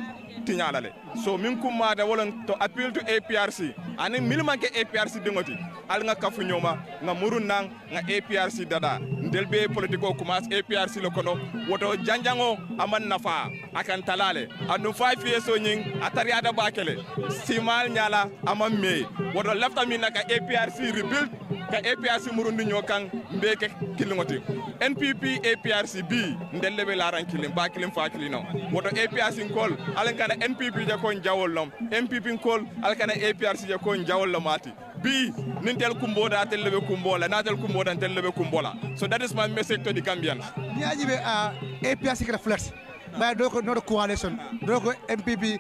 tiñalale so min kumada wolon to appeal to APRC ani milmanke APRC dingoti al nga kafu ñoma nga murun nang nga APRC dada ndelbe politiko kumas APRC lo kono woto janjango aman nafa akan talale anu 5 years o nying atari ada bakele simal nyala amam me woto lafta min naka APRC rebuild ka APRC murundi ñokan mbeke kilingoti NPP APRC B ndelbe laran kilim ba kilim fa kilino woto APRC kol alankana NPP je ko jawol lom NPP kol alkana APRC je ko jawol lomati B nintel kumboda tellebe kumbola natel kumboda tellebe kumbola so that is my message to the Gambians niajibe APRC kala flex ba do ko no coalition do ko MPP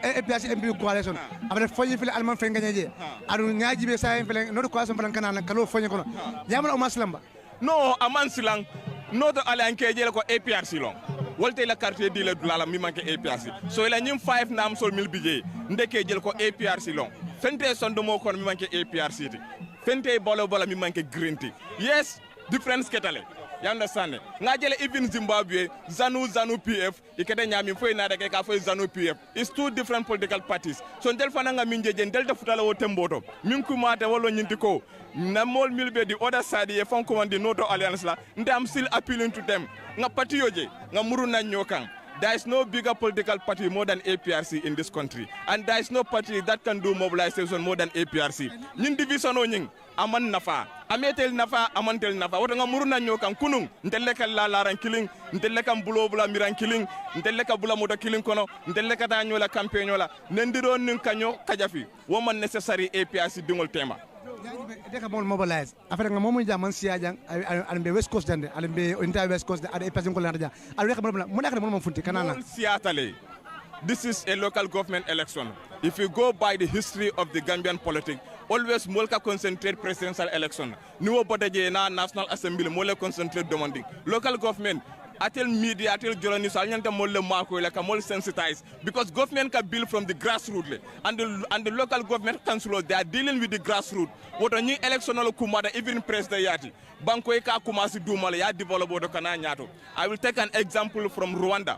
APRC MPP coalition abale foñi fil alman fe ngañeje adu niajibe sa fil no coalition falan kana kalo foñi kono yamala o maslamba no aman silang no to ala anke jele ko APRC long wolte la quartier di le dulala mi manke APRC so ila ñim 5 nam sol mil bije ndeke jel ko APRC long fente sondo mo kon mi manke APRC ti fente bolo mi manke green tea yes difference ketale you understand nga jele even Zimbabwe zanu PF ikete nyami foy na deke ka foy zanu PF it's two different political parties so ndel fana nga minje ndel da futala wo temboto min kumata wolo nyinti ko na mol milbe the other side ye fon command the Noto Alliance la ndam still appealing to them nga parti yoje nga muruna nyokan. There is no bigger political party more than APRC in this country. And there is no party that can do mobilization more than APRC. Nyin division o nying, aman nafa. Ametel nafa, amantel nafa. Wata nga muruna nyokan kunung, nteleka laran killing, nteleka bula miran killing, nteleka bula moto killing kono, nteleka tanyola campaignola. Nendiro nunkanyo kajafi. Woman necessary APRC dingol tema. Deka mon mobilize afere nga momu jaman siya jang alimbe west coast dande alimbe inta west coast ade person ko landa al rek mo nak mo funti kanana siatale this is a local government election if you go by the history of the Gambian politics always molka concentrate presidential election niwo bodaje na national assembly mole concentrate demanding local government atel media atel journalists alnyanta molle mako la ka mol sensitize because government can build from the grassroots and the local government councillors they are dealing with the grassroots woto ni electional kumada even president yati banko e ka kumasi dumala ya develop do kana nyato I will take an example from Rwanda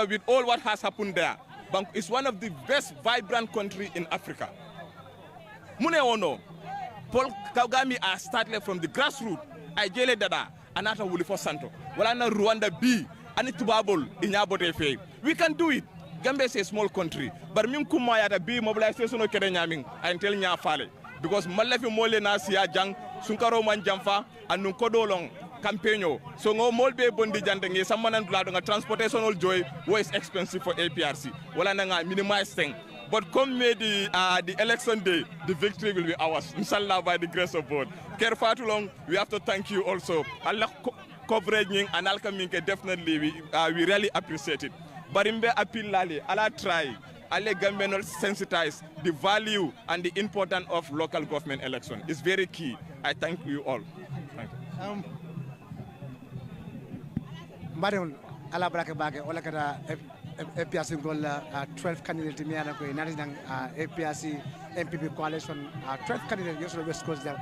with all what has happened there bank is one of the best vibrant country in Africa mune wono Paul Kagame are started from the grassroots I jele dada anata wuli for santo wala na Rwanda B ani tubabol inyabote fe we can do it Gambia is a small country but min kuma ya da B mobilization o kede nyamin I tell nya fale because malafi mole na siya jang sunkaro man jamfa anu kodolong campaigno so ngo molbe bondi jande ngi samanan dulado nga transportational joy was expensive for APRC wala na nga minimize thing but come May the election day, the victory will be ours, inshallah, by the grace of God. Kerfatulong, we have to thank you also. Allah coverage and Alkaminke, definitely, we really appreciate it. Barimbe appeal lali, Allah try, Allah Gambian sensitize the value and the importance of local government election. It's very key. I thank you all. Thank you. Madam, Allah brake bage, ola kada APRC goal 12 candidates miana ko nani nang APRC MPP coalition 12 candidates yoslo West Coast there